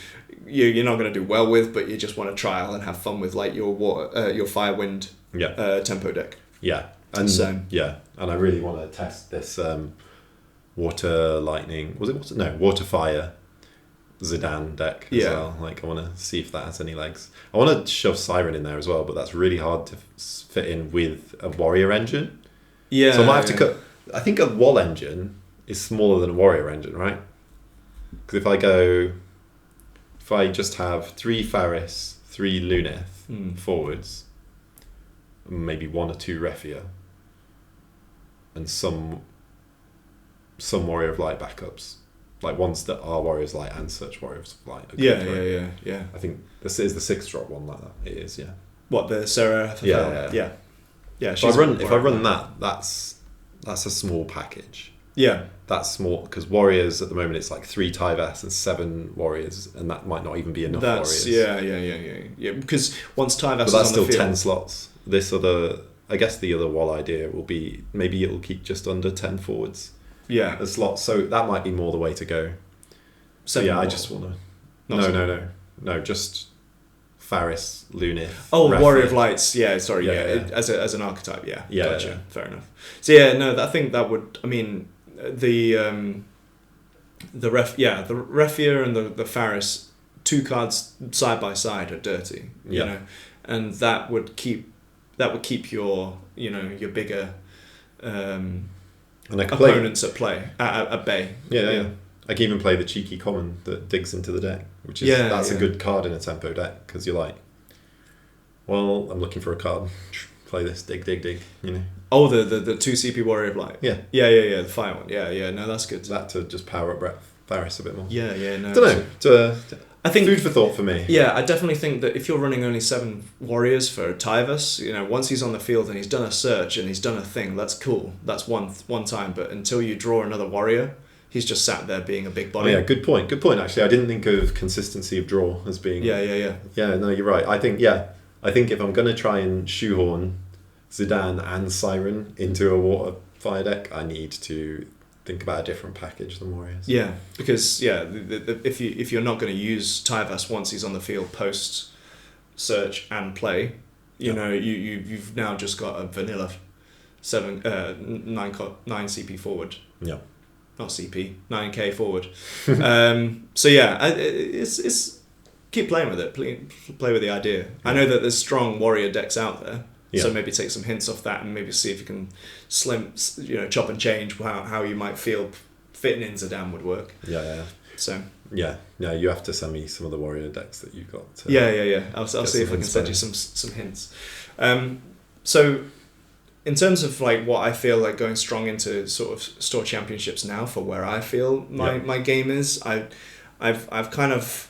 you're not going to do well with, but you just want to trial and have fun with, like your Fire Wind tempo deck. And I really want to test this Water Lightning. Was it Water Fire Zidane deck as well. Like, I want to see if that has any legs. I want to shove Siren in there as well, but that's really hard to fit in with a Warrior engine. So I might have to cut. I think a Wall engine is smaller than a Warrior engine, right? Because if I just have 3 Faris, 3 Luneth forwards, maybe 1 or 2 Refia, and some Warrior of Light backups. Like ones that are Warriors Light and such Warriors of Light. Yeah. I think this is the 6-drop one like that. It is, yeah. What, the Sarah? Yeah. If I run that, that's a small package. Yeah. That's small because Warriors at the moment it's like 3 Tyvas and 7 Warriors, and that might not even be enough Warriors. Yeah. Because once Tyvas is but that's on still the field, 10 slots. I guess the other Wall idea will be maybe it'll keep just under 10 forwards. A slot, so that might be more the way to go. I just want to. No, just Faris, Lunith. Raphael. Warrior of Lights. As an archetype. Gotcha. Fair enough. So I think that would. I mean, the the Refia and the Faris, 2 cards side by side are dirty, you know, and that would keep your your bigger and I can opponents at play at bay. Yeah. I can even play the cheeky common that digs into the deck, which is a good card in a tempo deck, because you're like, well, I'm looking for a card. Play this, dig, you know. Oh, the 2 CP Warrior of Light. Yeah, the fire one. Yeah. No, that's good. That to just power up Varys a bit more. Yeah. No. Don't know. I think food for thought for me. Yeah, I definitely think that if you're running only 7 warriors for Tyvus, once he's on the field and he's done a search and he's done a thing, that's cool. That's one time. But until you draw another warrior, he's just sat there being a big body. Oh, yeah, good point. Actually, I didn't think of consistency of draw as being. Yeah. Yeah, no, you're right. I think if I'm gonna try and shoehorn Zidane and Siren into a water fire deck, I need to think about a different package than Warriors. Yeah, because if you're not going to use Tyvus once he's on the field post search and play, you've now just got a vanilla 9 CP forward. Yeah. Not CP, 9k forward. It's keep playing with it. Play with the idea. Yeah. I know that there's strong warrior decks out there. Yeah. So maybe take some hints off that and maybe see if you can chop and change how you might feel fitting in Zidane would work. Yeah. So. Yeah, you have to send me some of the warrior decks that you've got. Yeah. I'll see if I can send you some hints. So, in terms of like what I feel like going strong into sort of store championships now for where I feel my game is, I've kind of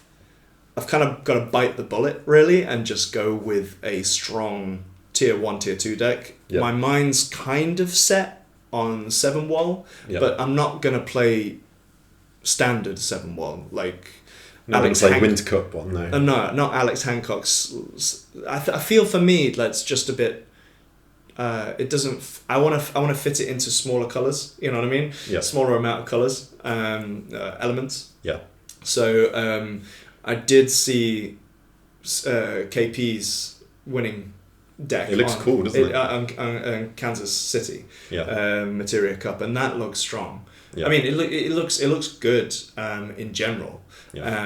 got to bite the bullet really and just go with a strong tier 1, tier 2 deck. Yep. My mind's kind of set on 7 wall, but I'm not gonna play standard 7 wall like Alex Winter Cup one. No, not Alex Hancock's. I feel for me that's just a bit. It doesn't. I want to fit it into smaller colors. You know what I mean? Yeah. Smaller amount of colors, elements. Yeah. So I did see KP's winning deck. It looks cool, doesn't it? On Kansas City. Yeah. Materia Cup, and that looks strong. Yeah. I mean, it looks good in general. Yeah.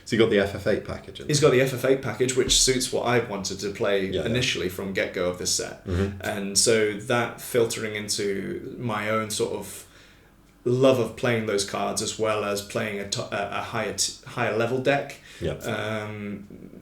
So you got the FF8 package. He's got the FF8 package, which suits what I wanted to play initially from get-go of this set. Mm-hmm. And so that filtering into my own sort of love of playing those cards as well as playing a higher level deck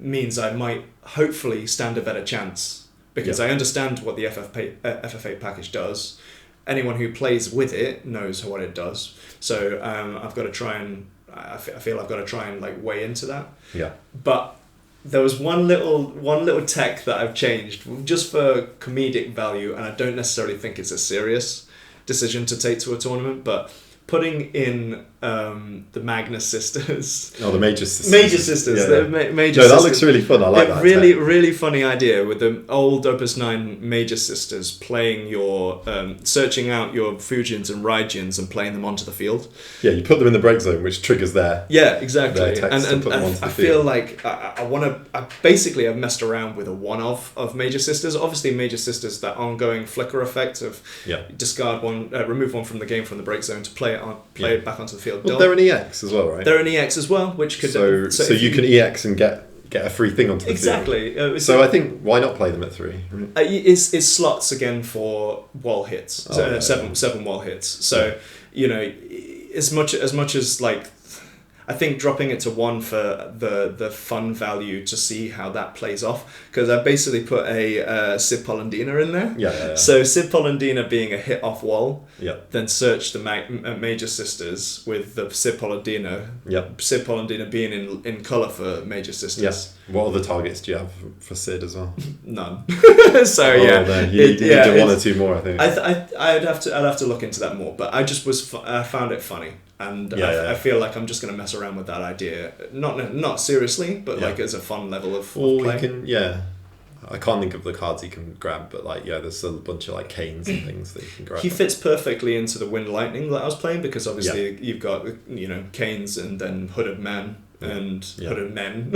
means I might hopefully stand a better chance because I understand what the FF8 package does. Anyone who plays with it knows what it does. So I've got to try and I feel I've got to try and like weigh into that. Yeah. But there was one little tech that I've changed just for comedic value, and I don't necessarily think it's a serious decision to take to a tournament, but putting in the Magnus sisters. Oh, the Major Sisters. Major Sisters. Yeah. Major no, that sisters. looks really fun. I like that. Really funny idea with the old Opus 9 Major Sisters playing your, searching out your Fujians and Raijians and playing them onto the field. Yeah, you put them in the break zone, which triggers their exactly. Their And to put them onto the I field. feel like I've messed around with a one of Major Sisters. Obviously, Major Sisters, that ongoing flicker effect of discard one, remove one from the game from the break zone to play it back onto the field. Well, they're an EX as well, right? They're an EX as well, which could so you can EX and get a free thing onto the exactly. field. So I think why not play them at 3? It's slots again for wall hits, seven wall hits. So as much as like. I think dropping it to 1 for the fun value to see how that plays off, because I basically put a Sid Polendina in there. Yeah. So Sid Polendina being a hit off wall, then search the Major Sisters with the Sid Polendina. Sid Polendina being in colour for Major Sisters. Yes. What other targets do you have for Sid as well? None. So you need 1 or 2 more, I think. I'd have to look into that more, but I just found it funny. And I feel like I'm just going to mess around with that idea, not seriously, but like as a fun level of play. I can't think of the cards you can grab, but there's a bunch of like canes and things that you can grab. He fits perfectly into the Wind Lightning that I was playing because obviously you've got canes and then Hooded Man and Hooded Men,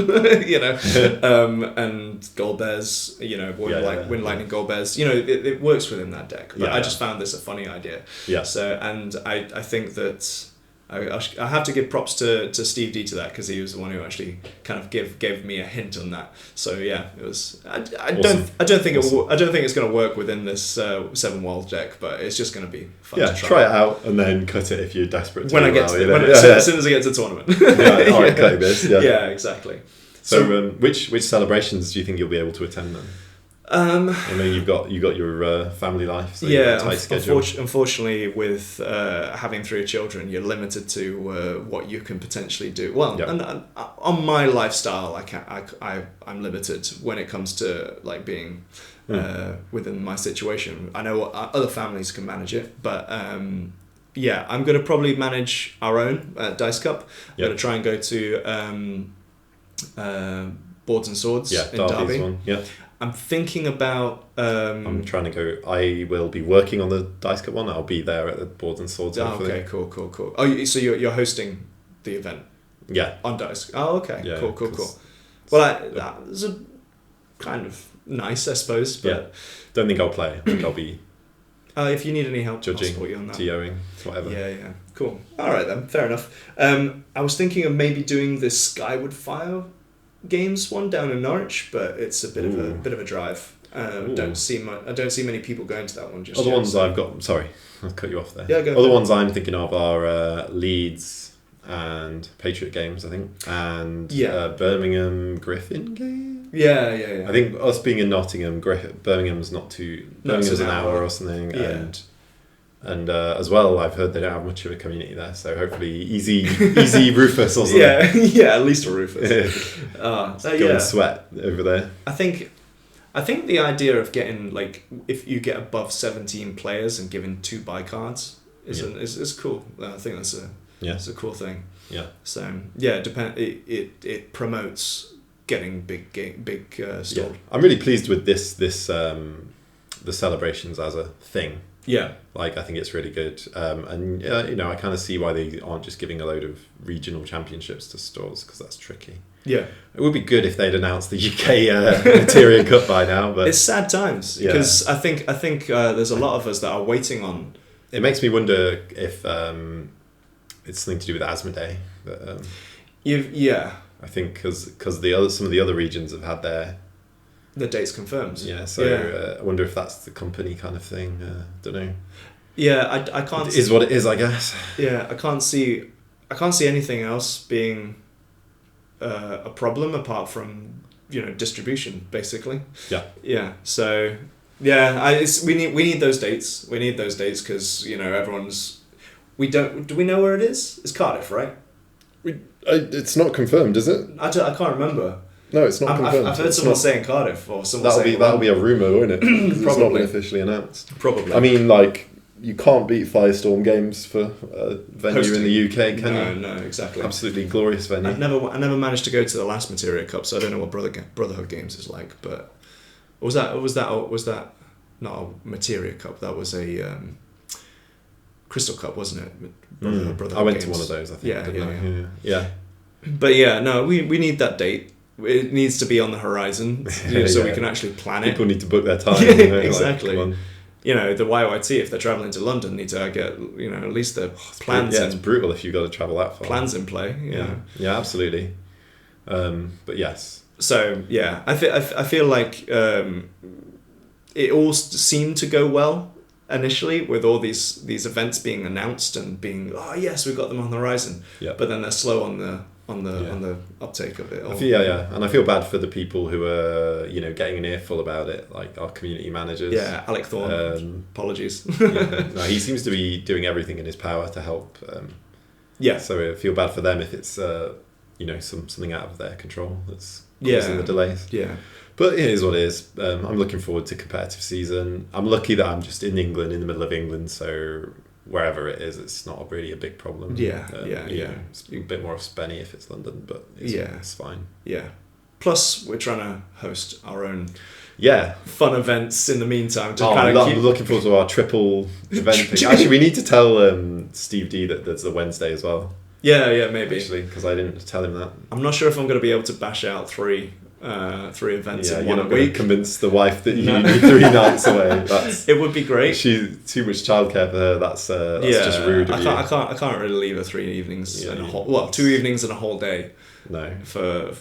and Gold Bears, Wind Lightning Gold Bears. It works within that deck. But I just found this a funny idea. Yeah. So and I think that. I have to give props to Steve D to that, because he was the one who actually kind of gave me a hint on that. So yeah, it was. I don't think it's going to work within this 7 wild deck, but it's just going to be fun to try it out and then cut it if you're desperate to. When I get to as soon as I get to the tournament. Cutting this. Yeah, exactly. So which celebrations do you think you'll be able to attend then? I know you've got your family life, so you've got a tight schedule. Unfortunately, with having 3 children, you're limited to what you can potentially do. Well, and on my lifestyle, I'm limited when it comes to like being within my situation. I know other families can manage it, but I'm going to probably manage our own Dice Cup. I'm going to try and go to Boards and Swords in Derby. One. Yeah. I'm thinking about. I'm trying to go. I will be working on the Dice Cup one. I'll be there at the Boards and Swords. Okay, cool. Oh, so you're hosting the event? Yeah. On Dice. Oh, okay. Yeah, cool. Well, that's a kind of nice, I suppose. But don't think I'll play. I think I'll be. If you need any help, judging, I'll support you on that. TOing, whatever. Yeah. Cool. All right then. Fair enough. I was thinking of maybe doing the Skyward Fire games one down in Norwich, but it's a bit of a drive. I don't see many people going to that one just Other yet. ones I've got. Sorry, I'll cut you off there. Yeah, go. Other ones I'm thinking of are Leeds and Patriot Games, I think, and Birmingham Griffin Game. Yeah. I think us being in Nottingham, Birmingham's not too. Birmingham's an hour or something, and as well, I've heard they don't have much of a community there, so hopefully easy Rufus or something. Yeah, at least a Rufus. Go and sweat over there. I think the idea of getting, like, if you get above 17 players and giving 2 buy cards is cool. I think that's a cool thing. Yeah. So it promotes getting big stalled. I'm really pleased with this the celebrations as a thing. Yeah. Like, I think it's really good. And I kind of see why they aren't just giving a load of regional championships to stores, because that's tricky. Yeah. It would be good if they'd announced the UK Materia Cup by now, but it's sad times, because I think there's a lot of us that are waiting on. It makes me wonder if it's something to do with Asmodee. But, I think because some of the other regions have had the dates confirmed. Yeah, so I wonder if that's the company kind of thing. Don't know. Yeah, I can't. It is what it is, I guess. Yeah, I can't see anything else being a problem apart from distribution, basically. Yeah. Yeah. So we need those dates. We need those dates because everyone's. Do we know where it is? It's Cardiff, right? It's not confirmed, is it? I can't remember. No, it's not confirmed. I've heard someone saying Cardiff, or someone saying... That'll be a rumour, won't it? It's not been officially announced. Probably. I mean, like, you can't beat Firestorm Games for a venue in the UK, can you? No, exactly. Absolutely glorious venue. I never managed to go to the last Materia Cup, so I don't know what Brotherhood Games is like, but... Was that not a Materia Cup? That was a... Crystal Cup, wasn't it? Brotherhood I went Games. To one of those, I think. Yeah. But we need that date. It needs to be on the horizon, so we can actually plan it. People need to book their time. Exactly. Like, the YYT, if they're travelling to London, need to get at least the plans. It's brutal if you've got to travel that far. Plans in play. Yeah, absolutely. But yes. So I feel like it all seemed to go well initially, with all these events being announced and being, we've got them on the horizon. Yeah. But then they're slow on the uptake of it. And I feel bad for the people who are getting an earful about it, like our community managers. Yeah, Alec Thorne. Apologies. No, he seems to be doing everything in his power to help. So I feel bad for them if it's something out of their control that's causing the delays. Yeah. But it is what it is. I'm looking forward to competitive season. I'm lucky that I'm just in England, in the middle of England, so wherever it is, it's not really a big problem. It's a bit more of spenny if it's London, but it's fine. Yeah. Plus, we're trying to host our own fun events in the meantime. I'm looking forward to our triple event thing. Actually, we need to tell Steve D that there's a Wednesday as well. Yeah, maybe. Actually, because I didn't tell him that. I'm not sure if I'm going to be able to bash out 3 events Yeah, in you're 1 not going to week. convince the wife that you need 3 nights away. That's It would be great. she's too much childcare for her. That's just rude of you. I can't really leave her 3 evenings Yeah, and a yeah. whole 2 evenings and a whole day No, for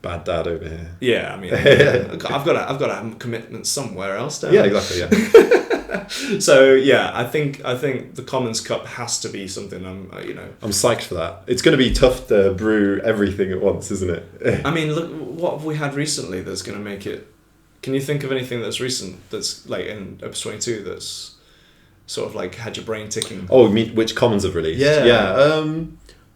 bad dad over here. Yeah, I mean, I've got to have commitments somewhere else. Don't I? Yeah, exactly. Yeah. So yeah, I think the Commons Cup has to be something I'm psyched for that. It's going to be tough to brew everything at once, isn't it? I mean, look what have we had recently that's going to make it. Can you think of anything that's recent that's like in Opus 22 that's sort of like had your brain ticking? Oh, which commons have released? Yeah.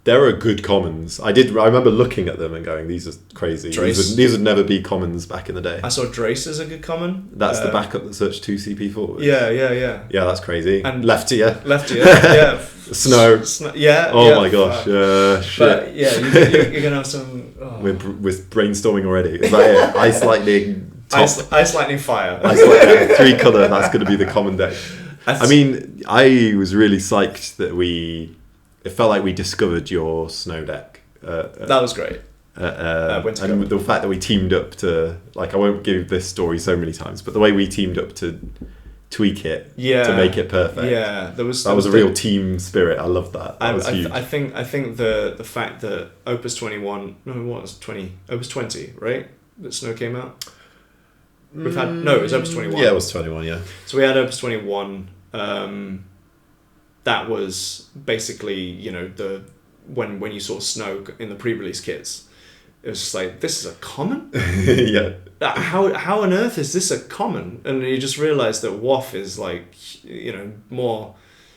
There are good commons. I remember looking at them and going, these are crazy. These would never be commons back in the day. I saw Drace as a good common. That's the backup that searched 2 CP forward. Yeah. Yeah, that's crazy. And Leftier. Yeah. Snow. Yeah. Oh yeah, my gosh. Shit. But yeah, you're gonna have some. Oh. We're brainstorming already. Is that it? Ice lightning. Ice lightning fire. Ice lightning 3 color. That's going to be the common deck. I mean, I was really psyched that it felt like we discovered your snow deck. That was great. And the fact that we teamed up to, like, I won't give this story so many times, but the way we teamed up to tweak it to make it perfect. Yeah, that was a real team spirit. I love that. That was huge. I think the fact that Opus 21, Opus 20, right? That Snow came out. It was Opus 21. Yeah, it was 21. Yeah. So we had Opus 21. That was basically, when you saw Snow in the pre-release kits, it was just like, this is a common? Yeah. How on earth is this a common? And you just realise that WoF is like, more,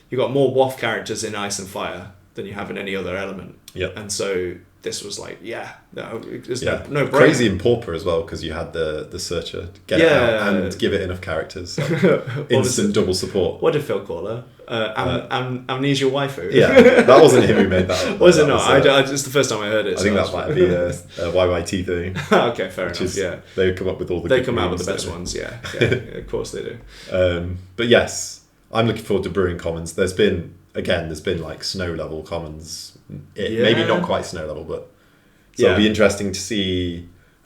you got more WoF characters in Ice and Fire than you have in any other element. Yeah. And so this was like, no brainer. Crazy in Pauper as well, because you had the searcher get it out and give it enough characters. Like, instant double support. What did Phil call her? Amnesia waifu. Yeah, that wasn't him who made that. Was it not? It's the first time I heard it. I think that might be a YYT thing. Okay, fair enough. Yeah, they come up with all the. They come out with the best ones. Yeah, of course they do. But yes, I'm looking forward to brewing commons. There's been like snow level commons. Maybe not quite snow level, but it'll be interesting to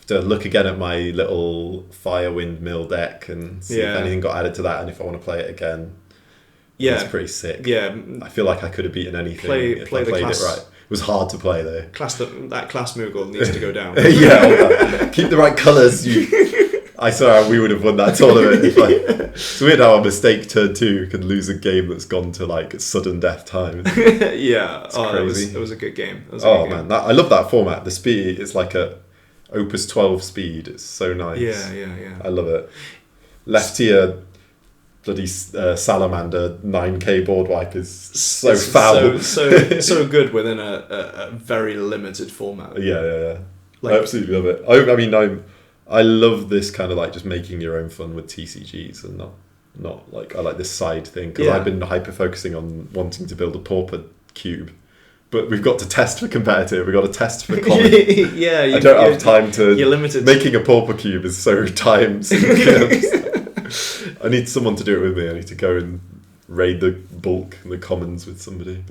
look again at my little fire windmill deck and see if anything got added to that, and if I want to play it again. Yeah, it's pretty sick. Yeah, I feel like I could have beaten anything if I played it right. It was hard to play though. That class Moogle needs to go down. Yeah, keep the right colours. I swear we would have won that tournament. It's weird how a mistake turn 2 can lose a game that's gone to like sudden death time. Yeah, it's crazy. It was a good game. Man, I love that format. The speed is like a Opus 12 speed. It's so nice. Yeah. I love it. Left ear. Bloody salamander 9k board wipe is so foul. So good within a very limited format. Yeah. I absolutely love it. I love this kind of like just making your own fun with TCGs and not like I like this side thing because I've been hyper focusing on wanting to build a pauper cube, but we've got to test for competitive. We've got to test for common. I don't have time to. You're limited. Making a pauper cube is so time sinking. I need someone to do it with me. I need to go and raid the bulk and the commons with somebody.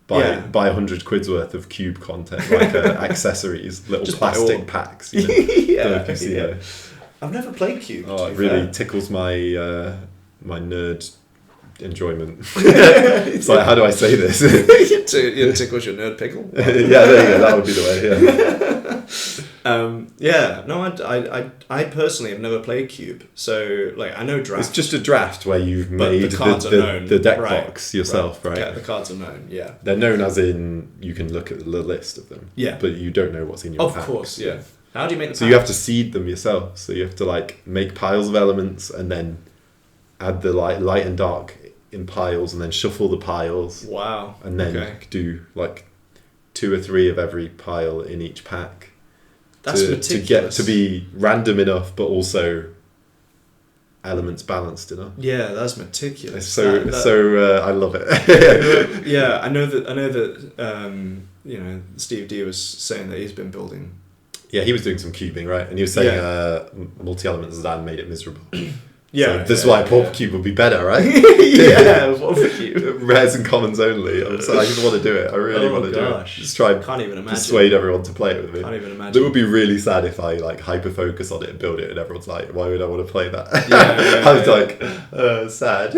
But buy 100 quid's worth of cube content, like accessories, little just plastic packs. Don't know if you see that. I've never played cube. Oh, it really tickles my my nerd enjoyment. It's like, how do I say this? It tickles your nerd pickle. Yeah, there you go. That would be the way. I personally have never played cube, so like I know draft. It's just a draft where you've made the deck box yourself, right? Yeah, the cards are known. Yeah, they're known as in you can look at the list of them. Yeah, but you don't know what's in your packs. Of course, yeah. How do you make the? So you have to seed them yourself. So you have to like make piles of elements and then add the light and dark in piles and then shuffle the piles. Wow. And then do like 2 or 3 of every pile in each pack. That's meticulous. To be random enough but also elements balanced enough. Yeah, that's meticulous. I love it. Yeah, I know that Steve D was saying that he's been building. Yeah, he was doing some cubing, right? And he was saying multi-element Zidane made it miserable. Yeah. So this is why Pauper Cube would be better, right? Yeah, Pauper Cube. Rares and commons only. I just want to do it. I really want to do it. Just try and Can't even imagine. persuade everyone to play it with me. Can't even imagine. It would be really sad if I like hyper focus on it and build it, and everyone's like, "Why would I want to play that?" I was like, sad.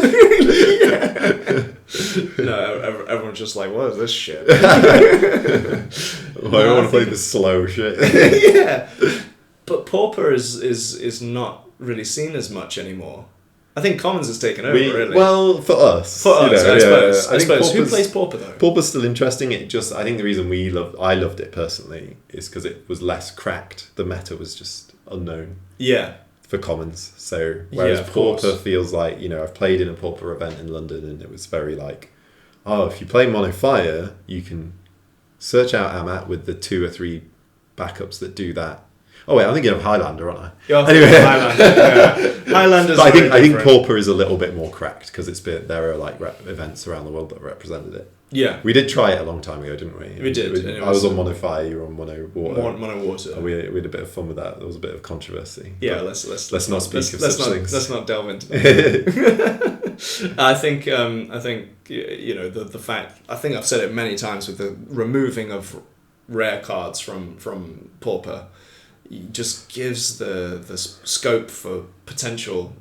No, everyone's just like, "What is this shit?" Why do I want to play this slow shit? Yeah, but Pauper is not really seen as much anymore. I think Commons has taken over, really. Well, for us. I suppose. I think Who plays Pauper, though? Pauper's still interesting. I think the reason I loved it personally is because it was less cracked. The meta was just unknown. Yeah. For Commons. So, whereas Pauper feels like, I've played in a Pauper event in London and it was very like, if you play Mono Fire, you can search out Amat with the 2 or 3 backups that do that. Oh wait, I'm thinking of Highlander, aren't I? Anyway, Highlander's. But I think Pauper is a little bit more cracked because there are like events around the world that represented it. Yeah, we did try it a long time ago, didn't we? We did. I was on Mono Fire, you were on Mono Water. Mono Water. And we had a bit of fun with that. There was a bit of controversy. Yeah, let's not speak of such things. Let's not delve into that. I think the fact. I think I've said it many times with the removing of rare cards from Pauper. Just gives the scope for potential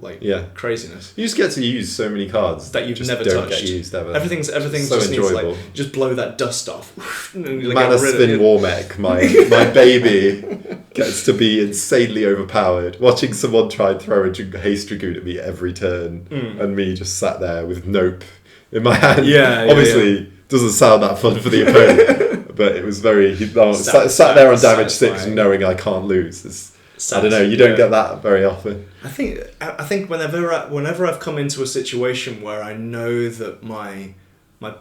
craziness. You just get to use so many cards that you've just never don't touched. Get used ever. Everything's so just enjoyable. needs just blow that dust off. Mana Spin Warmech, my baby, gets to be insanely overpowered. Watching someone try and throw a Haste Dragoon at me every turn, and me just sat there with Nope in my hand. Obviously, doesn't sound that fun for the opponent. But it was very... sat there on damage 6 knowing I can't lose. I don't know, you don't get that very often. I think whenever I've come into a situation where I know that my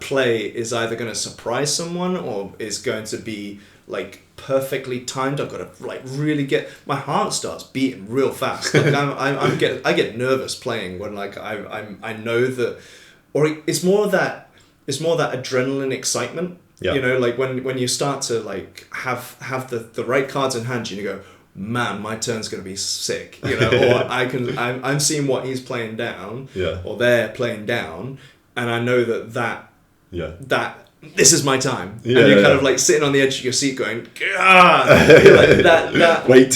play is either going to surprise someone or is going to be like perfectly timed, I've got to like really get... My heart starts beating real fast. Like I get nervous playing when like I know that... Or it's more that adrenaline excitement. Yeah. Like when you start to like have the right cards in hand, you go, man, my turn's gonna be sick. Or I'm seeing what he's playing down, or they're playing down, and I know that this is my time. And you're kind of like sitting on the edge of your seat going, wait.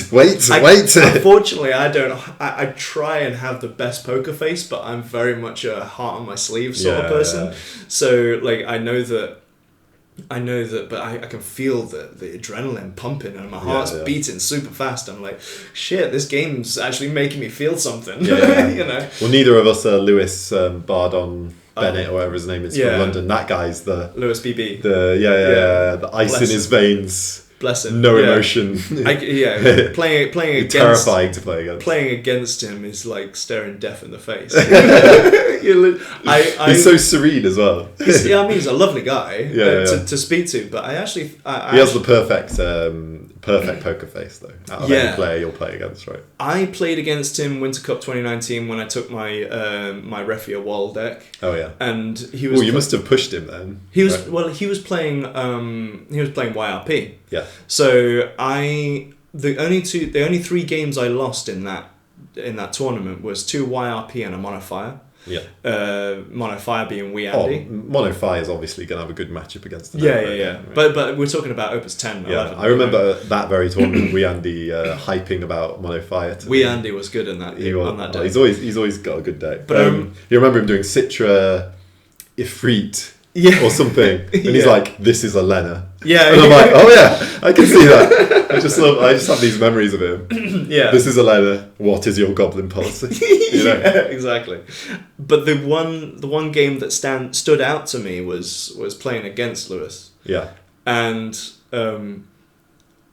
Unfortunately, I don't. I try and have the best poker face, but I'm very much a heart on my sleeve sort of person. Yeah. So like I know that, but I can feel the adrenaline pumping and my heart's beating super fast. I'm like, shit, this game's actually making me feel something. Well, neither of us are Lewis Bardon Bennett or whatever his name is from London. That guy's the Lewis BB. The ice in his veins. Bless him. No emotion. Playing against, terrifying to play against. Playing against him is like staring death in the face. He's so serene as well. He's a lovely guy to speak to, but he has the perfect poker face though. Out of any player you'll play against, right? I played against him Winter Cup 2019 when I took my my Refia Wall deck. Oh yeah. And he was. Well, you must have pushed him then. He was he was playing YRP. Yeah. So the only 3 games I lost in that tournament was 2 YRP and a Mono Fire. Yeah. Mono Fire being Wee Andy. Mono Fire is obviously going to have a good matchup against the Yeah. But we're talking about Opus 10. Yeah, 11, I remember that very tournament. Wee Andy hyping about Mono Fire. Wee Andy was good in that. On that day. He's always got a good day. But you remember him doing Citra, Ifrit. Or something, and he's like, "This is a Lena." Yeah, and I'm like, "Oh yeah, I can see that." I just have these memories of him. This is a Lena. What is your goblin policy? Yeah, exactly. But the one game that stood out to me was playing against Lewis. Yeah, and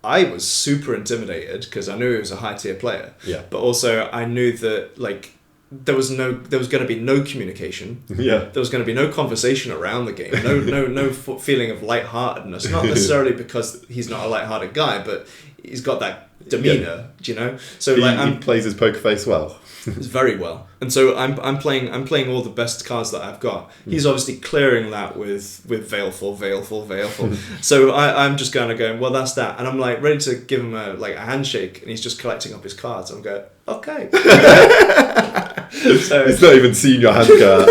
I was super intimidated because I knew he was a high tier player. Yeah, but also I knew that like. There was going to be no communication. Yeah. There was going to be no conversation around the game. No feeling of lightheartedness. Not necessarily because he's not a lighthearted guy, but he's got that demeanor. Do you know? So he plays his poker face well. Very well. And so I'm playing all the best cards that I've got. He's obviously clearing that with Veilful. So I'm just kind of going, well, that's that. And I'm like ready to give him a handshake, and he's just collecting up his cards. I'm going, okay. So he's not even seen your hand go out.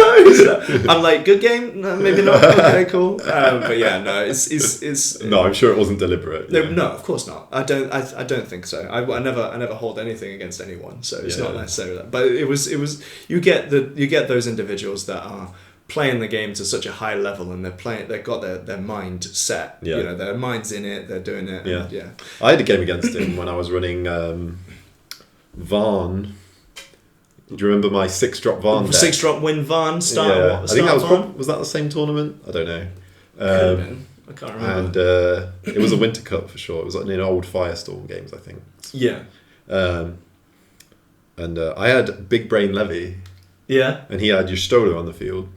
I'm like, good game? No, maybe not. Okay, cool. But yeah, no, it's. No, I'm sure it wasn't deliberate. No, no, of course not. I don't think so. I never hold anything against anyone, so it's not necessarily that. But it was. You get those individuals that are playing the game to such a high level, and they've got their mind set. Yeah. You know, their mind's in it. They're doing it. Yeah. And, yeah. I had a game against him when I was running Varn. Do you remember my 6-drop Varn deck? 6-drop win Varn start. Yeah. I think that Varn? was that the same tournament? I don't know. Could have been. I can't remember. And it was a Winter Cup for sure. It was like in old Firestorm games, I think. Yeah. And I had Big Brain Levy. Yeah. And he had Yustola on the field.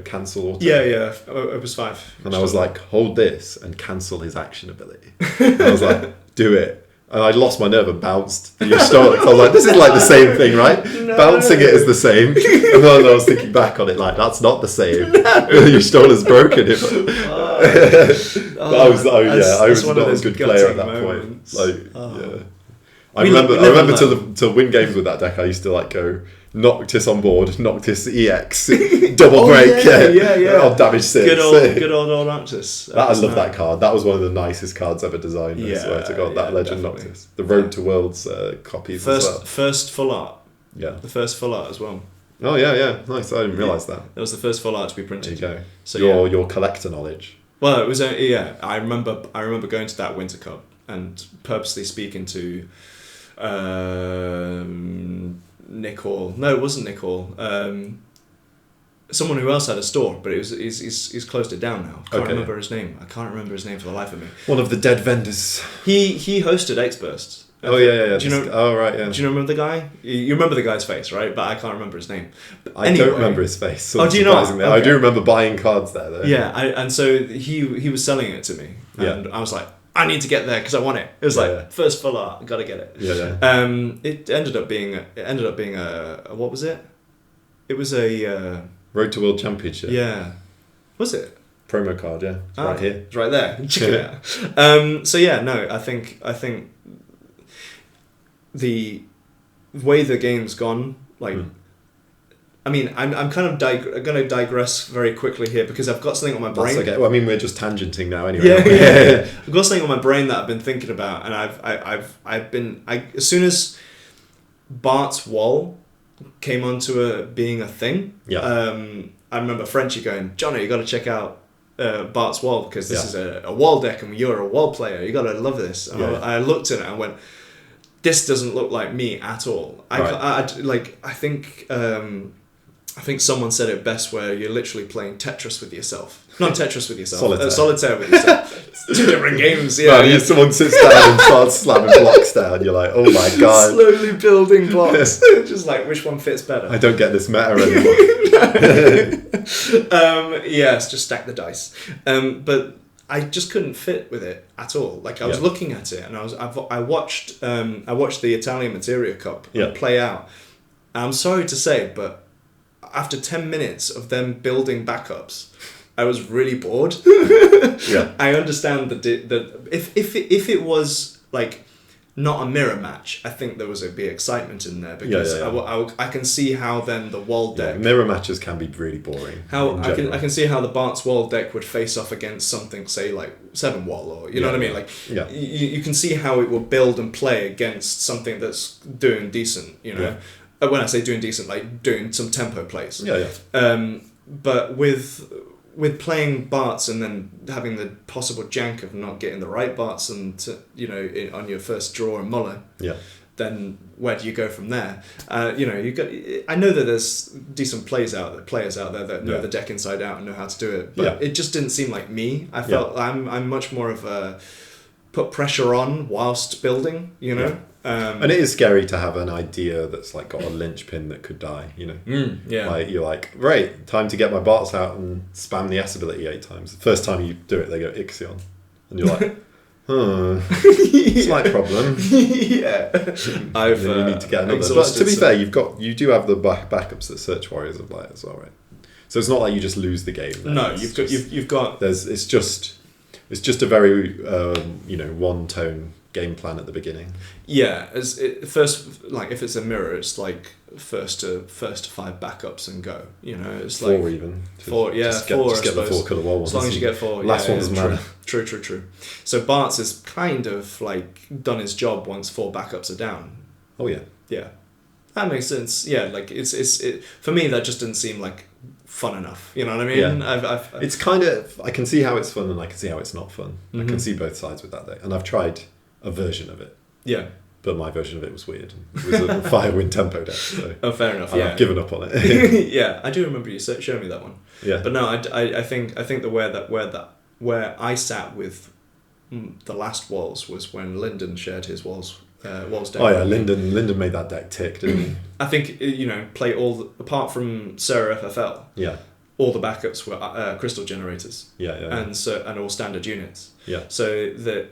Cancel auto. Yeah. It was 5. And I was like, hold this and cancel his action ability. And I was like, do it. And I lost my nerve and bounced the Yustola. I was like, this is like the same thing, right? No. Bouncing it is the same. And then I was thinking back on it, like, that's not the same. No. Yustola's broken it. But I was not a good player at that moments. point. Yeah. I remember to win games with that deck, I used to like go Noctis on board, Noctis EX, double break, on damage 6. Good old Noctis. I love that card. That was one of the nicest cards ever designed. I swear to God, that Legend definitely. Noctis. The Road to Worlds copies as well. First full art. Yeah. The first full art as well. Oh yeah, nice. I didn't realise that. That was the first full art to be printed. There you go. So your collector knowledge. Well, it was I remember going to that Winter Cup and purposely speaking to Nick Hall. No, it wasn't Nick Hall. Someone who else had a store, but he's closed it down now. I can't remember his name. I can't remember his name for the life of me. One of the dead vendors. He hosted X-Burst. Oh yeah. Do you know? Oh right, yeah. Do you remember the guy? You remember the guy's face, right? But I can't remember his name. I don't remember his face. Oh, do you not? Okay. I do remember buying cards there though. Yeah, and so he was selling it to me, and I was like, I need to get there because I want it. It was first full art, gotta get it. Yeah. It ended up being a what was it? It was a Road to World Championship. Yeah, was it? Promo card, yeah. It's right here. It's right there. Check it out. So yeah, no, I think the way the game's gone, like. I mean, I'm kind of going to digress very quickly here because I've got something on my brain. That's okay. Well, I mean, we're just tangenting now anyway. Yeah. I've got something on my brain that I've been thinking about, and I've been as soon as Bart's Wall came onto being a thing. Yeah. I remember Frenchie going, Jono, you got to check out Bart's Wall because this is a wall deck, and you're a wall player. You got to love this. And I looked at it and went, this doesn't look like me at all. I think someone said it best where you're literally playing Tetris with yourself. Not Tetris with yourself. Solitaire with yourself. 2 different games, yeah. Man, someone sits down and starts slamming blocks down. You're like, oh my God. Slowly building blocks. Just like, which one fits better? I don't get this meta anymore. Yes, just stack the dice. But I just couldn't fit with it at all. Like I was looking at it and I watched the Italian Materia Cup play out. I'm sorry to say, but after 10 minutes of them building backups, I was really bored. I understand that if it was like not a mirror match, I think there would be excitement in there because I can see how then the wall deck mirror matches can be really boring. I can see how the Bart's Wall deck would face off against something, say like 7 Wall, or you know what I mean. Like you can see how it will build and play against something that's doing decent. You know. Yeah. When I say doing decent, like doing some tempo plays. But with playing Barts and then having the possible jank of not getting the right Barts and on your first draw and muller. Then where do you go from there? I know that there's decent players out there that know the deck inside out and know how to do it, but it just didn't seem like me. I felt I'm much more of a put pressure on whilst building. And it is scary to have an idea that's like got a linchpin that could die, Like you're like, right, time to get my Barts out and spam the S ability 8 times. The first time you do it, they go Ixion. And you're like, slight problem. I've you need to get another. But to be fair, you do have the backups that Search Warriors have like as well, right? So it's not like you just lose the game. No, you've got it's just a very one tone game plan at the beginning. Yeah, first, like if it's a mirror, it's like first to 5 backups and go. You know, it's Four like even. four. Yeah, just four. Just get the 4 colour wall ones. As long as you get 4. Last one's mana. True. So Bart's is kind of like done his job once 4 backups are down. Oh yeah. Yeah, that makes sense. Yeah, like it's for me that just didn't seem like fun enough. You know what I mean? Yeah. It's kind of, I can see how it's fun and I can see how it's not fun. Mm-hmm. I can see both sides with that deck, and I've tried a version of it. Yeah. But my version of it was weird. It was a fire wind tempo deck. So oh, fair enough. I've given up on it. Yeah, I do remember you showing me that one. Yeah. But no, I think where I sat with the last walls was when Lyndon shared his walls deck. Oh yeah, Lyndon made that deck tick, didn't he? I think play apart from Sarah FFL. Yeah. All the backups were crystal generators. Yeah. And all standard units. Yeah. So that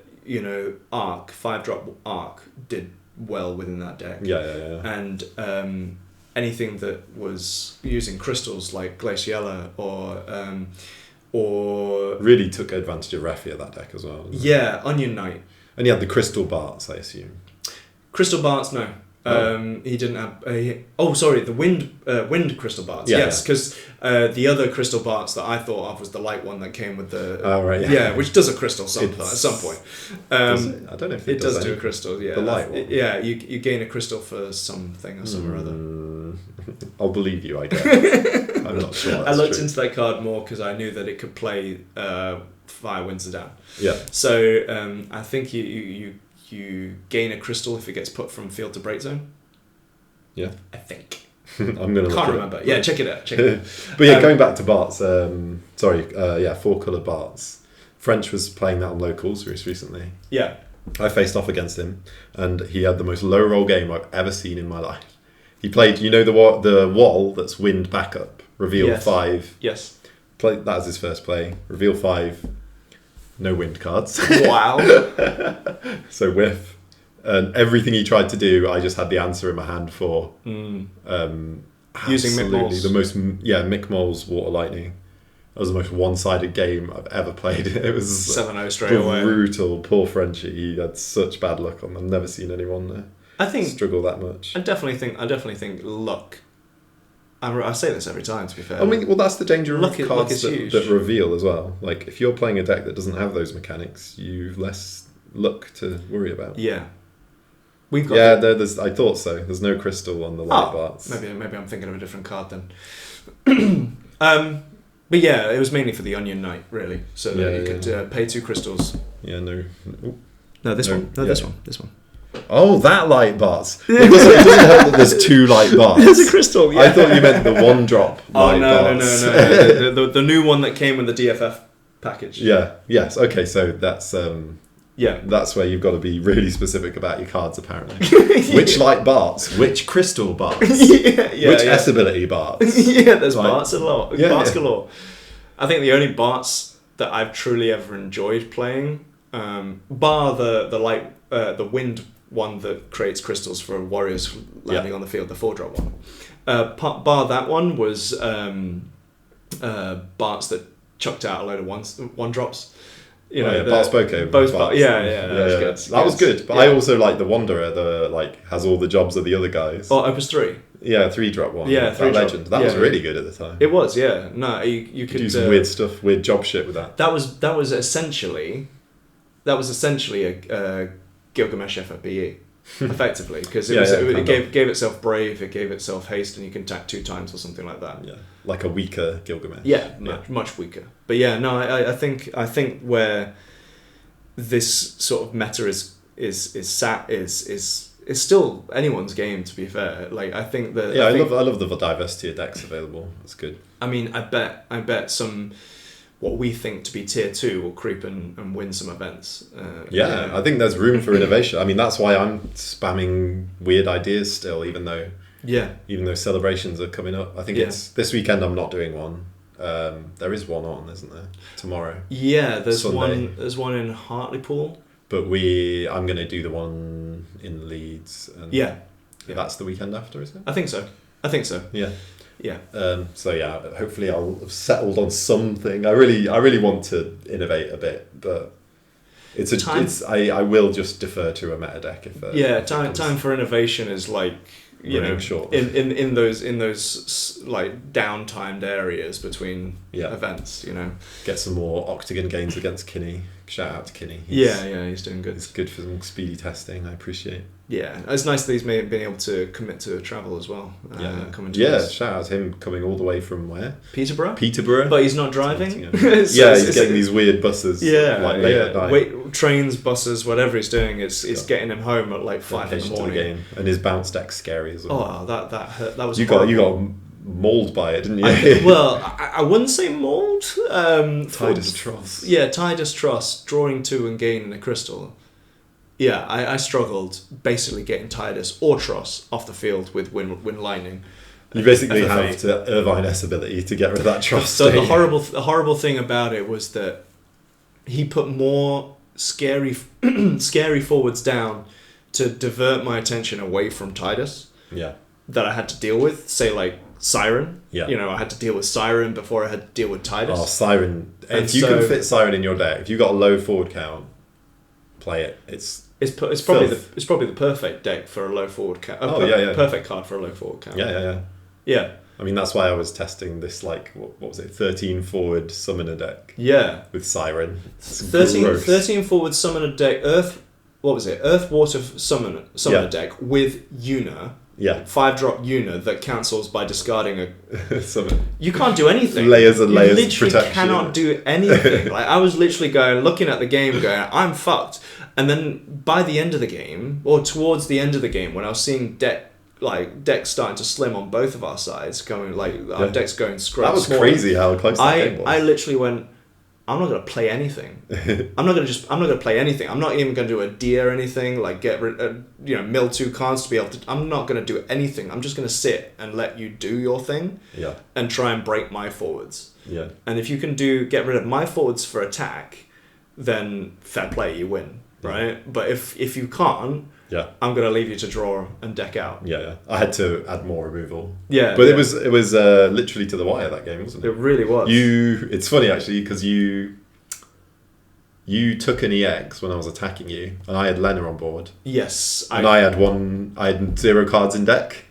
Arc 5-drop Arc did well within that deck. Yeah. And anything that was using crystals like Glaciella or really took advantage of Raffia that deck as well. Yeah, Onion Knight. And he had the crystal Barts, I assume. Crystal Barts, no. He didn't have. The wind crystal Barts. Yeah, yes, because the other crystal Barts that I thought of was the light one that came with the. Oh right. Yeah, which does a crystal at some point. Does it? I don't know if it does do a crystal. Yeah, the light one. Yeah, you gain a crystal for something or some or other. I'll believe you, I guess. I'm not sure. That's I looked true. into that card more because I knew that it could play Fire Winds Are Down. Yeah. So I think you gain a crystal if it gets put from field to break zone. Yeah. I think. I'm gonna. Can't remember. Yeah, check it out. But yeah, going back to Bart's. 4-colour Bart's. French was playing that on locals recently. Yeah. I faced off against him, and he had the most low roll game I've ever seen in my life. He played, the wall that's wind backup, reveal 5. Yes. That was his first play. Reveal 5, no wind cards. Wow. So whiff. And everything he tried to do, I just had the answer in my hand for. Using Mick Moles. The most, Mick Moles, Water Lightning. That was the most one-sided game I've ever played. It was 7-0 straight away. Brutal. Poor Frenchie. He had such bad luck on them. I've never seen anyone struggle that much. I definitely think luck. I say this every time, to be fair. I mean, well, that's the danger of cards that reveal as well. Like, if you're playing a deck that doesn't have those mechanics, you've less luck to worry about. Yeah. We've got there's. I thought so. There's no crystal on the light Barts. Maybe I'm thinking of a different card then. But yeah, it was mainly for the Onion Knight, really, so that you could pay 2 crystals. Yeah, no. No, this one. No, this one. Oh, that light Barts. It doesn't help that there's 2 light Barts. There's a crystal. Yeah. I thought you meant the 1-drop light Barts. No. The new one that came with the DFF package. Yeah. Yes. Okay. So that's Yeah. That's where you've got to be really specific about your cards, apparently. Which light Barts? Which crystal Barts? Which S-ability Barts? Yeah, there's Barts a lot. Yeah, Barts galore. I think the only Barts that I've truly ever enjoyed playing, bar the wind one that creates crystals for warriors landing on the field, the 4-drop one. Bar that one was Barts that chucked out a load of 1-drops. Bart's Boko. That was good. But I also like the Wanderer, has all the jobs of the other guys. Oh, Opus 3. Yeah, 3-drop one. Yeah, 3-drop. Legend. That was really good at the time. It was, yeah. No, you could do some weird stuff, weird job shit with that. That was essentially a Gilgamesh FFPE, effectively, because it gave itself brave, it gave itself haste, and you can attack 2 times or something like that. Yeah, like a weaker Gilgamesh. Yeah, much weaker. But yeah, no, I think where this sort of meta is sat is still anyone's game, to be fair. Like, I think that I love the diversity of decks available. That's good. I mean, I bet some what we think to be tier 2 will creep and win some events. I think there's room for innovation. I mean, that's why I'm spamming weird ideas still, even though celebrations are coming up. I think it's this weekend. I'm not doing one. There is one on, isn't there? Tomorrow. Yeah, there's Sunday. There's one in Hartlepool. But I'm going to do the one in Leeds. And that's the weekend after, is it? I think so. Yeah. Yeah. Hopefully I'll have settled on something. I really want to innovate a bit, but I will just defer to a meta deck if time for innovation is like short. in those like down-timed areas between events, Get some more octagon games against Kinney. Shout out to Kinney. He's doing good. It's good for some speedy testing. I appreciate. Yeah, it's nice that he's been able to commit to travel as well. Shout out to him coming all the way from where? Peterborough. But he's not driving. He's getting these weird buses. Late at night. Trains, buses, whatever he's doing, it's getting him home at like 5 in the morning. Game. And his bounce deck's scary as well. Oh, that hurt. That was you got mauled by it, didn't you? I wouldn't say mauled. Tidus Tross. Yeah, Tidus Tross, drawing 2 and gaining a crystal. Yeah, I struggled basically getting Tidus or Tross off the field with Wind Lightning. You basically have the Irvine-S ability to get rid of that Tross. So the horrible thing about it was that he put more scary forwards down to divert my attention away from Tidus. Yeah. That I had to deal with, say like Siren. Yeah. I had to deal with Siren before I had to deal with Tidus. Oh, Siren. If you can fit Siren in your deck, if you've got a low forward count, play it. It's probably the perfect deck for a low forward count. Perfect card for a low forward count. Yeah. I mean, that's why I was testing this, like, what was it, 13 forward summoner deck. Yeah. With Siren. 13 forward summoner deck, Earth, Water summoner deck with Yuna. Yeah. 5-drop Yuna that cancels by discarding a summon. You can't do anything. Layers and layers of protection. You literally cannot do anything. Like, I was literally looking at the game going, I'm fucked. And then by the end of the game, or towards the end of the game, when I was seeing decks starting to slim on both of our sides, our decks going scrub. That was crazy how close that game was. I literally went, I'm not going to play anything. I'm not going to play anything. I'm not even going to do a D or anything, like get rid, mill 2 cards to be able to. I'm not going to do anything. I'm just going to sit and let you do your thing. Yeah. And try and break my forwards. Yeah. And if you can get rid of my forwards for attack, then fair play, you win, right? But if you can't, I'm going to leave you to draw and deck out. Yeah. I had to add more removal. Yeah. But it was literally to the wire, that game, wasn't it? It really was. It's funny actually because you took an EX when I was attacking you, and I had Lena on board. Yes. I had 0 cards in deck.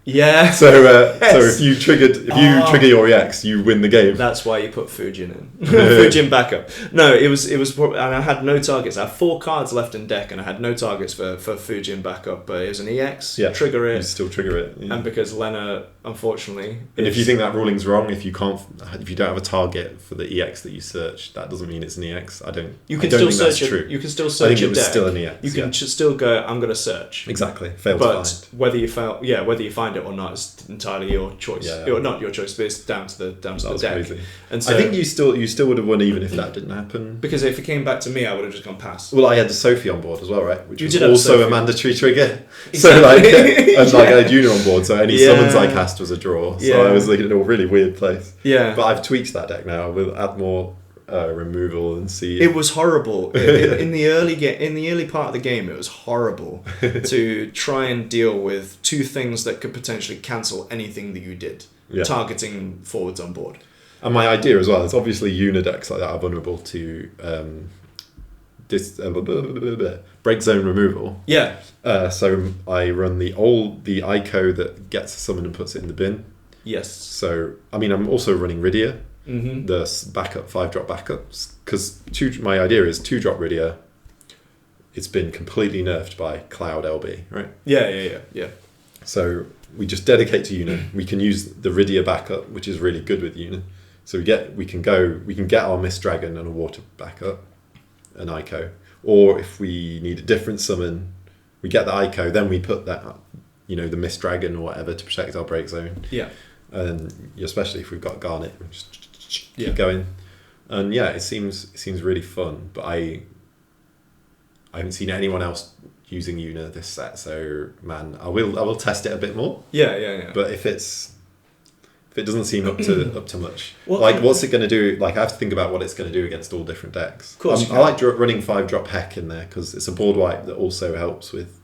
Yeah. So if you trigger your EX, you win the game. That's why you put Fujin in. Fujin backup. No, it was and I had no targets. I had 4 cards left in deck, and I had no targets for Fujin backup. But it was an EX. Yeah. Trigger it. You still trigger it. Yeah. And because Lena, unfortunately, and if you think that ruling's wrong, if you don't have a target for the EX that you search, that doesn't mean it's an EX. You can still search it. You can still search. I think it was still an EX. You can still go. I'm going to search. Exactly. Fail to find. Whether you find it or not is entirely your choice. Or not your choice, but it's down to the deck. Crazy. And so I think you still would have won even if that didn't happen. Because if it came back to me, I would have just gone past. Well, I had the Sophie on board as well, right? Which was also a mandatory trigger. So I had Junior on board, so any summons I cast was a draw. So I was like in a really weird place. Yeah. But I've tweaked that deck now. We'll add more removal and see. It was horrible in the early part of the game. It was horrible to try and deal with 2 things that could potentially cancel anything that you did. Yeah. Targeting forwards on board. And my idea as well is obviously Una decks like that are vulnerable to break zone removal. Yeah. So I run the ICO that gets a summon and puts it in the bin. Yes. So I mean I'm also running Rydia. Mm-hmm. The backup 5-drop backups, because my idea is 2-drop Rydia. It's been completely nerfed by Cloud LB, right? Yeah. So we just dedicate to Una. We can use the Rydia backup, which is really good with Una. So we can get our Mist Dragon and a water backup, an ICO, or if we need a different summon, we get the ICO. Then we put that, the Mist Dragon or whatever to protect our break zone. Yeah. And especially if we've got Garnet, just keep going. And it seems really fun. But I haven't seen anyone else using Una this set, so man, I will test it a bit more. Yeah. But if it doesn't seem up to much, well, what's it going to do? Like I have to think about what it's going to do against all different decks. Of course, I like running 5-drop Heck in there because it's a board wipe that also helps with.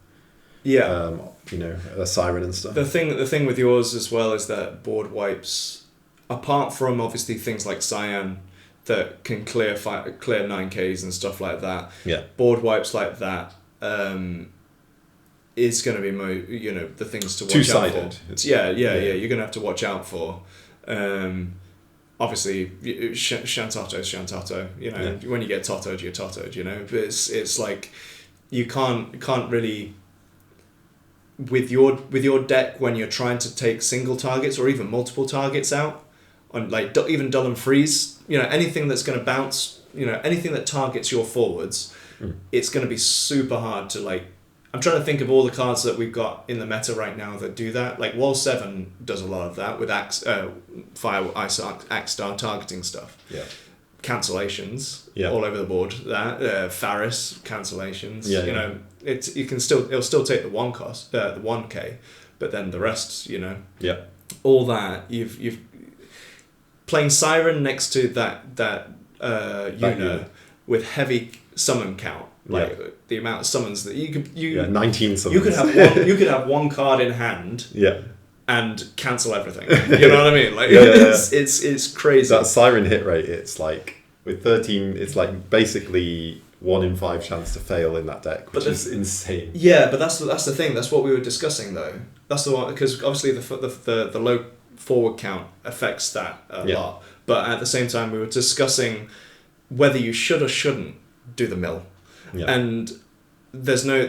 A Siren and stuff. The thing with yours as well is that board wipes, apart from obviously things like Cyan, that can clear 9Ks and stuff like that. Yeah. Board wipes like that is going to be the things to watch out for. Two-sided. Yeah. You're going to have to watch out for. Obviously, Shantato's Shantato. When you get Toto'd, you're Toto'd. But it's like you can't really with your deck when you're trying to take single targets or even multiple targets out on like even dull and freeze. Anything that's going to bounce. Anything that targets your forwards, it's going to be super hard to like. I'm trying to think of all the cards that we've got in the meta right now that do that. Like Wall 7 does a lot of that with Fire, Ice, Axe Star targeting stuff. Yeah. Cancellations all over the board. That Faris cancellations. It'll still take the 1 cost, the 1K, but then the rest, Yeah. all that you've playing Siren next to that with heavy summon count. Like the amount of summons that you 19 summons. You could have one card in hand. Yeah. And cancel everything. You know what I mean? Like it's crazy. That Siren hit rate, it's like with 13, it's like basically 1 in 5 chance to fail in that deck, which is insane. Yeah, but that's the thing. That's what we were discussing though. That's the one because obviously the low forward count affects that a lot. But at the same time, we were discussing whether you should or shouldn't do the mill. Yeah. And there's no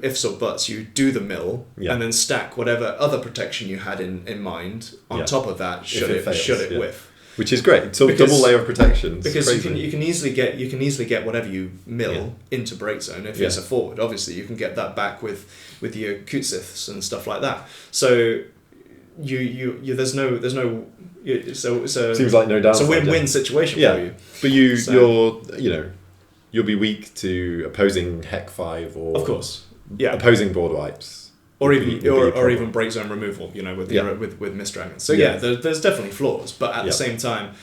ifs or buts. You do the mill and then stack whatever other protection you had in mind on top of that. Should it whiff? Which is great. So double layer of protection. Because you can easily get whatever you mill into break zone if it's a forward. Obviously, you can get that back with your Kutziths and stuff like that. So you there's no. So seems like no downside. It's a win-win situation for you. But you'll be weak to opposing Heck 5 or of course, opposing board wipes, or even break zone removal. With Mist Dragons. So there's definitely flaws, but at the same time,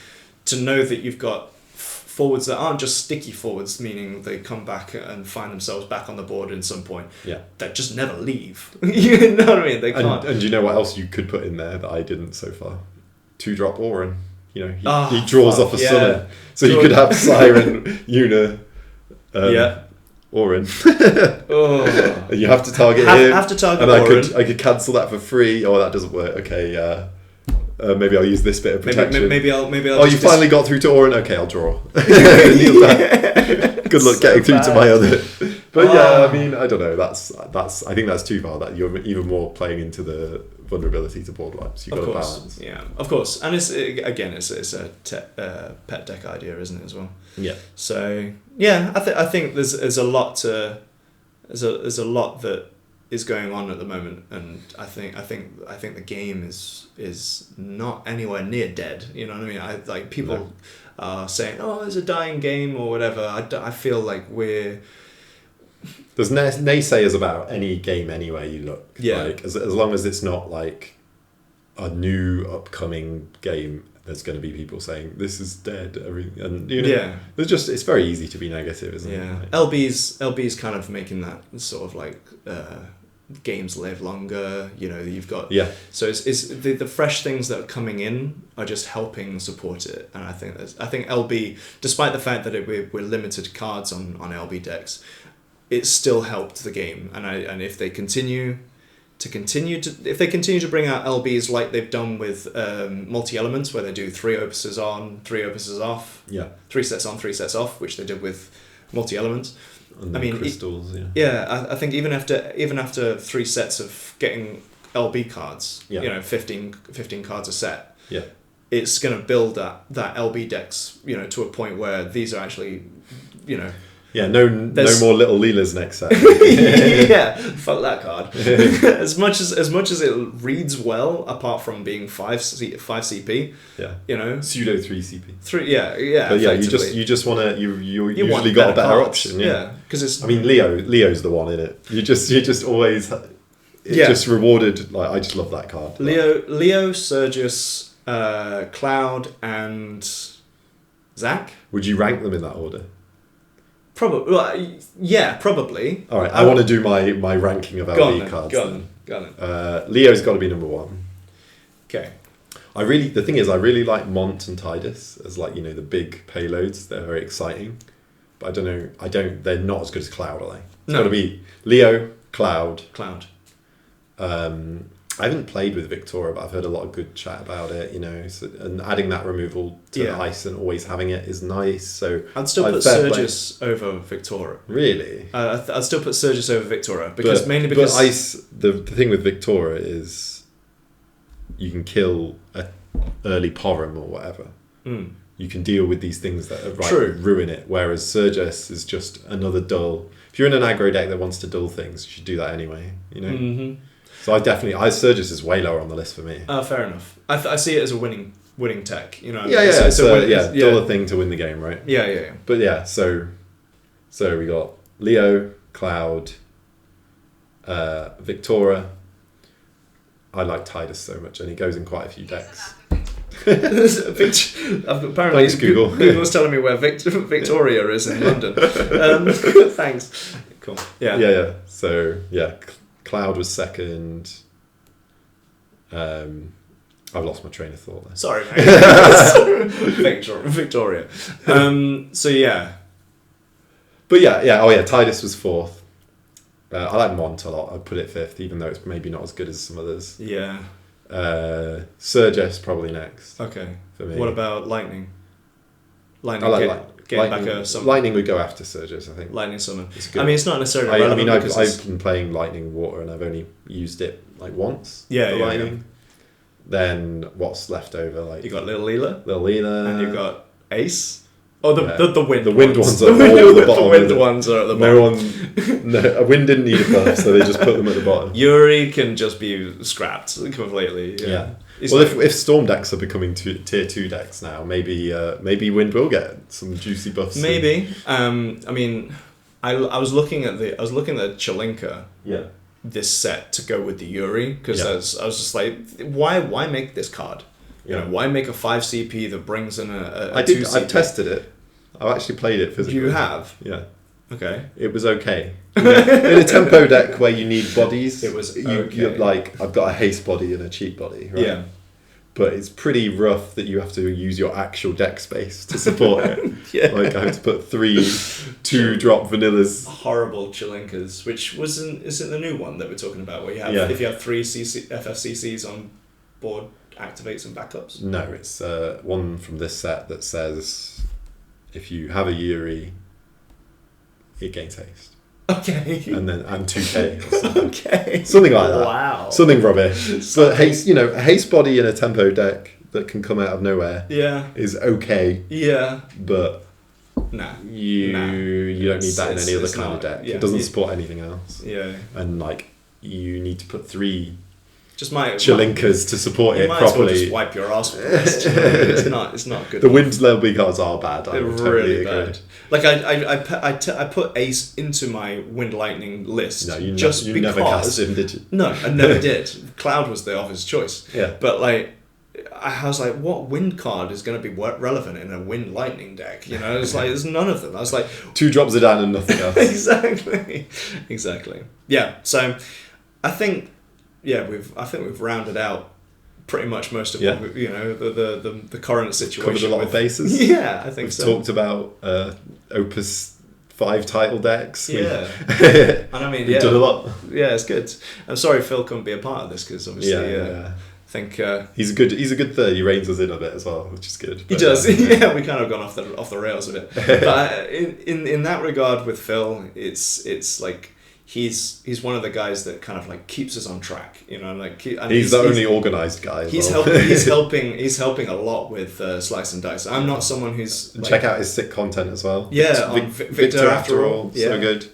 to know that you've got forwards that aren't just sticky forwards, meaning they come back and find themselves back on the board at some point. Yeah, that just never leave. You know what I mean? They can't. And you know what else you could put in there that I didn't so far? 2-drop Auron. He draws off a summon, so you could have Siren, Yuna. Auron. You have to target him. Have to target and Auron. I could cancel that for free. Oh, that doesn't work. Okay, maybe I'll use this bit of protection. Maybe I'll. Oh, you finally got through to Auron. Okay, I'll draw. Good luck getting through to my other. But I mean, I don't know. That's. I think that's too far. That you're even more playing into the vulnerability to board wipes. You've got to balance. Yeah, of course. And it's a pet deck idea, isn't it, as well? Yeah. So I think there's a lot there's a lot that is going on at the moment, and I think the game is not anywhere near dead. You know what I mean? People are saying, oh, it's a dying game or whatever. I feel like there's naysayers about any game anywhere you look. Yeah. Like, as long as it's not like a new upcoming game, there's going to be people saying this is dead. And it's very easy to be negative, isn't it? Yeah. LB's kind of making that sort of like games live longer. You've got So it's the fresh things that are coming in are just helping support it, and I think LB, despite the fact that we're limited cards on LB decks, it still helped the game, and if they continue to bring out LBs like they've done with multi-elements, where they do 3 opuses on, 3 opuses off, 3 sets on, 3 sets off, which they did with multi-elements. And crystals, I think even after 3 sets of getting LB cards, 15 cards a set, it's going to build that LB decks, to a point where these are actually, no more little Leela's next set. Fuck that card. as much as it reads well, apart from being 5 CP. Pseudo 3 CP. 3, But you just want to. You usually got a better option. Because it's. I mean, Leo's the one in it. You just always. Just rewarded. Like, I just love that card. Leo, Sergius, Cloud, and Zach. Would you rank them in that order? Probably. Probably. All right, I want to do my ranking of LB cards. Go on. Leo's got to be number 1. Okay. The thing is, I really like Mont and Tidus as like, the big payloads. They're very exciting. But I don't know, they're not as good as Cloud, are they? It's got to be Leo, Cloud. I haven't played with Victoria, but I've heard a lot of good chat about it, and adding that removal to ice and always having it is nice. So I'd still put Surges over Victoria. Really? I'd still put Surges over Victoria mainly because but ice. The thing with Victoria is you can kill a early Porum or whatever. You can deal with these things that ruin it. Whereas Surges is just another dull. If you're in an aggro deck that wants to dull things, you should do that anyway. Mm-hmm. So Surges is way lower on the list for me. Fair enough. I see it as a winning tech. Dull a thing to win the game, right? Yeah. But yeah, so we got Leo, Cloud, Victoria. I like Tidus so much, and he goes in quite a few decks. Apparently, thanks, Google. Google's telling me where Victoria is in London. Thanks. Cool. Yeah. So Cloud was second. I've lost my train of thought there. Sorry, mate. Victoria. So yeah. But yeah. Oh yeah, Tidus was fourth. I like Mont a lot. I'd put it fifth, even though it's maybe not as good as some others. Yeah. Surges probably next. Okay. For me. What about Lightning? I like Getting back a summon. Lightning would go after Surges, I think. Lightning summon. It's good. I mean, it's not necessarily relevant. I've been playing Lightning Water and I've only used it like once. Lightning. Yeah. Then what's left over? Like you got Little Leela, and you got Ace. Oh, the wind. The wind ones are all the the bottom. The wind ones are at the bottom. A wind didn't need a buff, so they just put them at the bottom. Yuri can just be scrapped completely. Yeah. Well, if Storm decks are becoming tier 2 decks now, maybe Wind will get some juicy buffs. Maybe. I mean, I was looking at Chelinka. Yeah. This set to go with the Yuri because I was just like, why make this card? Why make a 5 CP that brings in a 2 CP? I've tested it. I've actually played it physically. You have? Yeah. Okay. It was okay. In a tempo deck where you need bodies, it was you're like, I've got a haste body and a cheat body, right? Yeah. But it's pretty rough that you have to use your actual deck space to support it. Yeah. Like I have to put 3 2-drop vanillas. Horrible Chelinkas, which isn't the new one that we're talking about, where you have if you have 3 FFCCs on board, activates and backups. No, it's one from this set that says if you have a Yuri, it gains haste. Okay. And 2k or something. Okay. Something like that. Wow. Something rubbish. But haste, a haste body in a tempo deck that can come out of nowhere is okay. Yeah. But you don't need that in any other kind of deck. Yeah. It doesn't support anything else. Yeah. And you need to put 3 Chelinkas to support it properly. As well just wipe your ass with this. It's not good. The wind level cards are bad. They're really bad. Like I put Ace into my Wind Lightning list. No, you because never cast him, did you? No, I never did. Cloud was the obvious choice. Yeah. But I was like, what wind card is going to be relevant in a Wind Lightning deck? It's like there's none of them. I was like 2 drops are down and nothing else. Exactly. Yeah. So I think we've rounded out pretty much most of what the current situation. Covered a lot of bases. Yeah, I think we've so. Talked about Opus 5 title decks. Yeah, and I mean, we've done a lot. Yeah, it's good. I'm sorry Phil couldn't be a part of this because obviously, I think he's a good third. He reins us in a bit as well, which is good. He does. Yeah, we kind of gone off the rails a bit. But in that regard with Phil, it's like. He's one of the guys that kind of like keeps us on track, he's the only organised guy. He's helping a lot with slice&Dice. I'm not someone who's check out his sick content as well. Yeah, on Victor after all. Yeah. So good.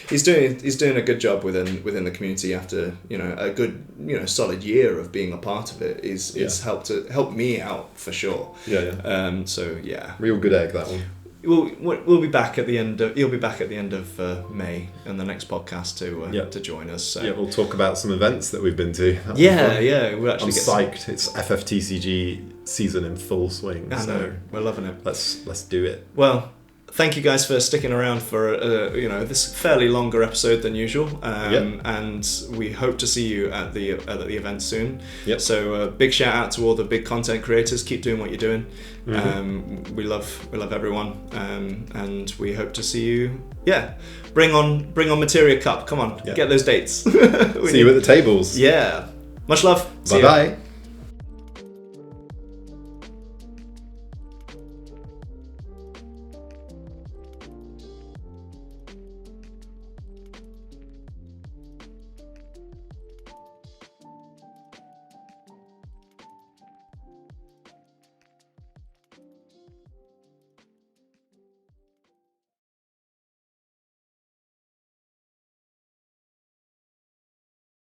He's doing a good job within the community after a good solid year of being a part of it. It's helped me out for sure. Yeah. So yeah. Real good egg, that one. We'll be back at the end of. He'll be back at the end of May on the next podcast to join us. So. Yeah, we'll talk about some events that we've been to. Yeah. We'll actually. I'm psyched. It's FFTCG season in full swing. I know. We're loving it. Let's do it. Well, thank you guys for sticking around for this fairly longer episode than usual, and we hope to see you at the event soon. Yep. So big shout out to all the big content creators. Keep doing what you're doing. We love everyone, and we hope to see you. Yeah, bring on Materia Cup. Come on, get those dates. See you at the tables. Yeah, much love. Bye bye.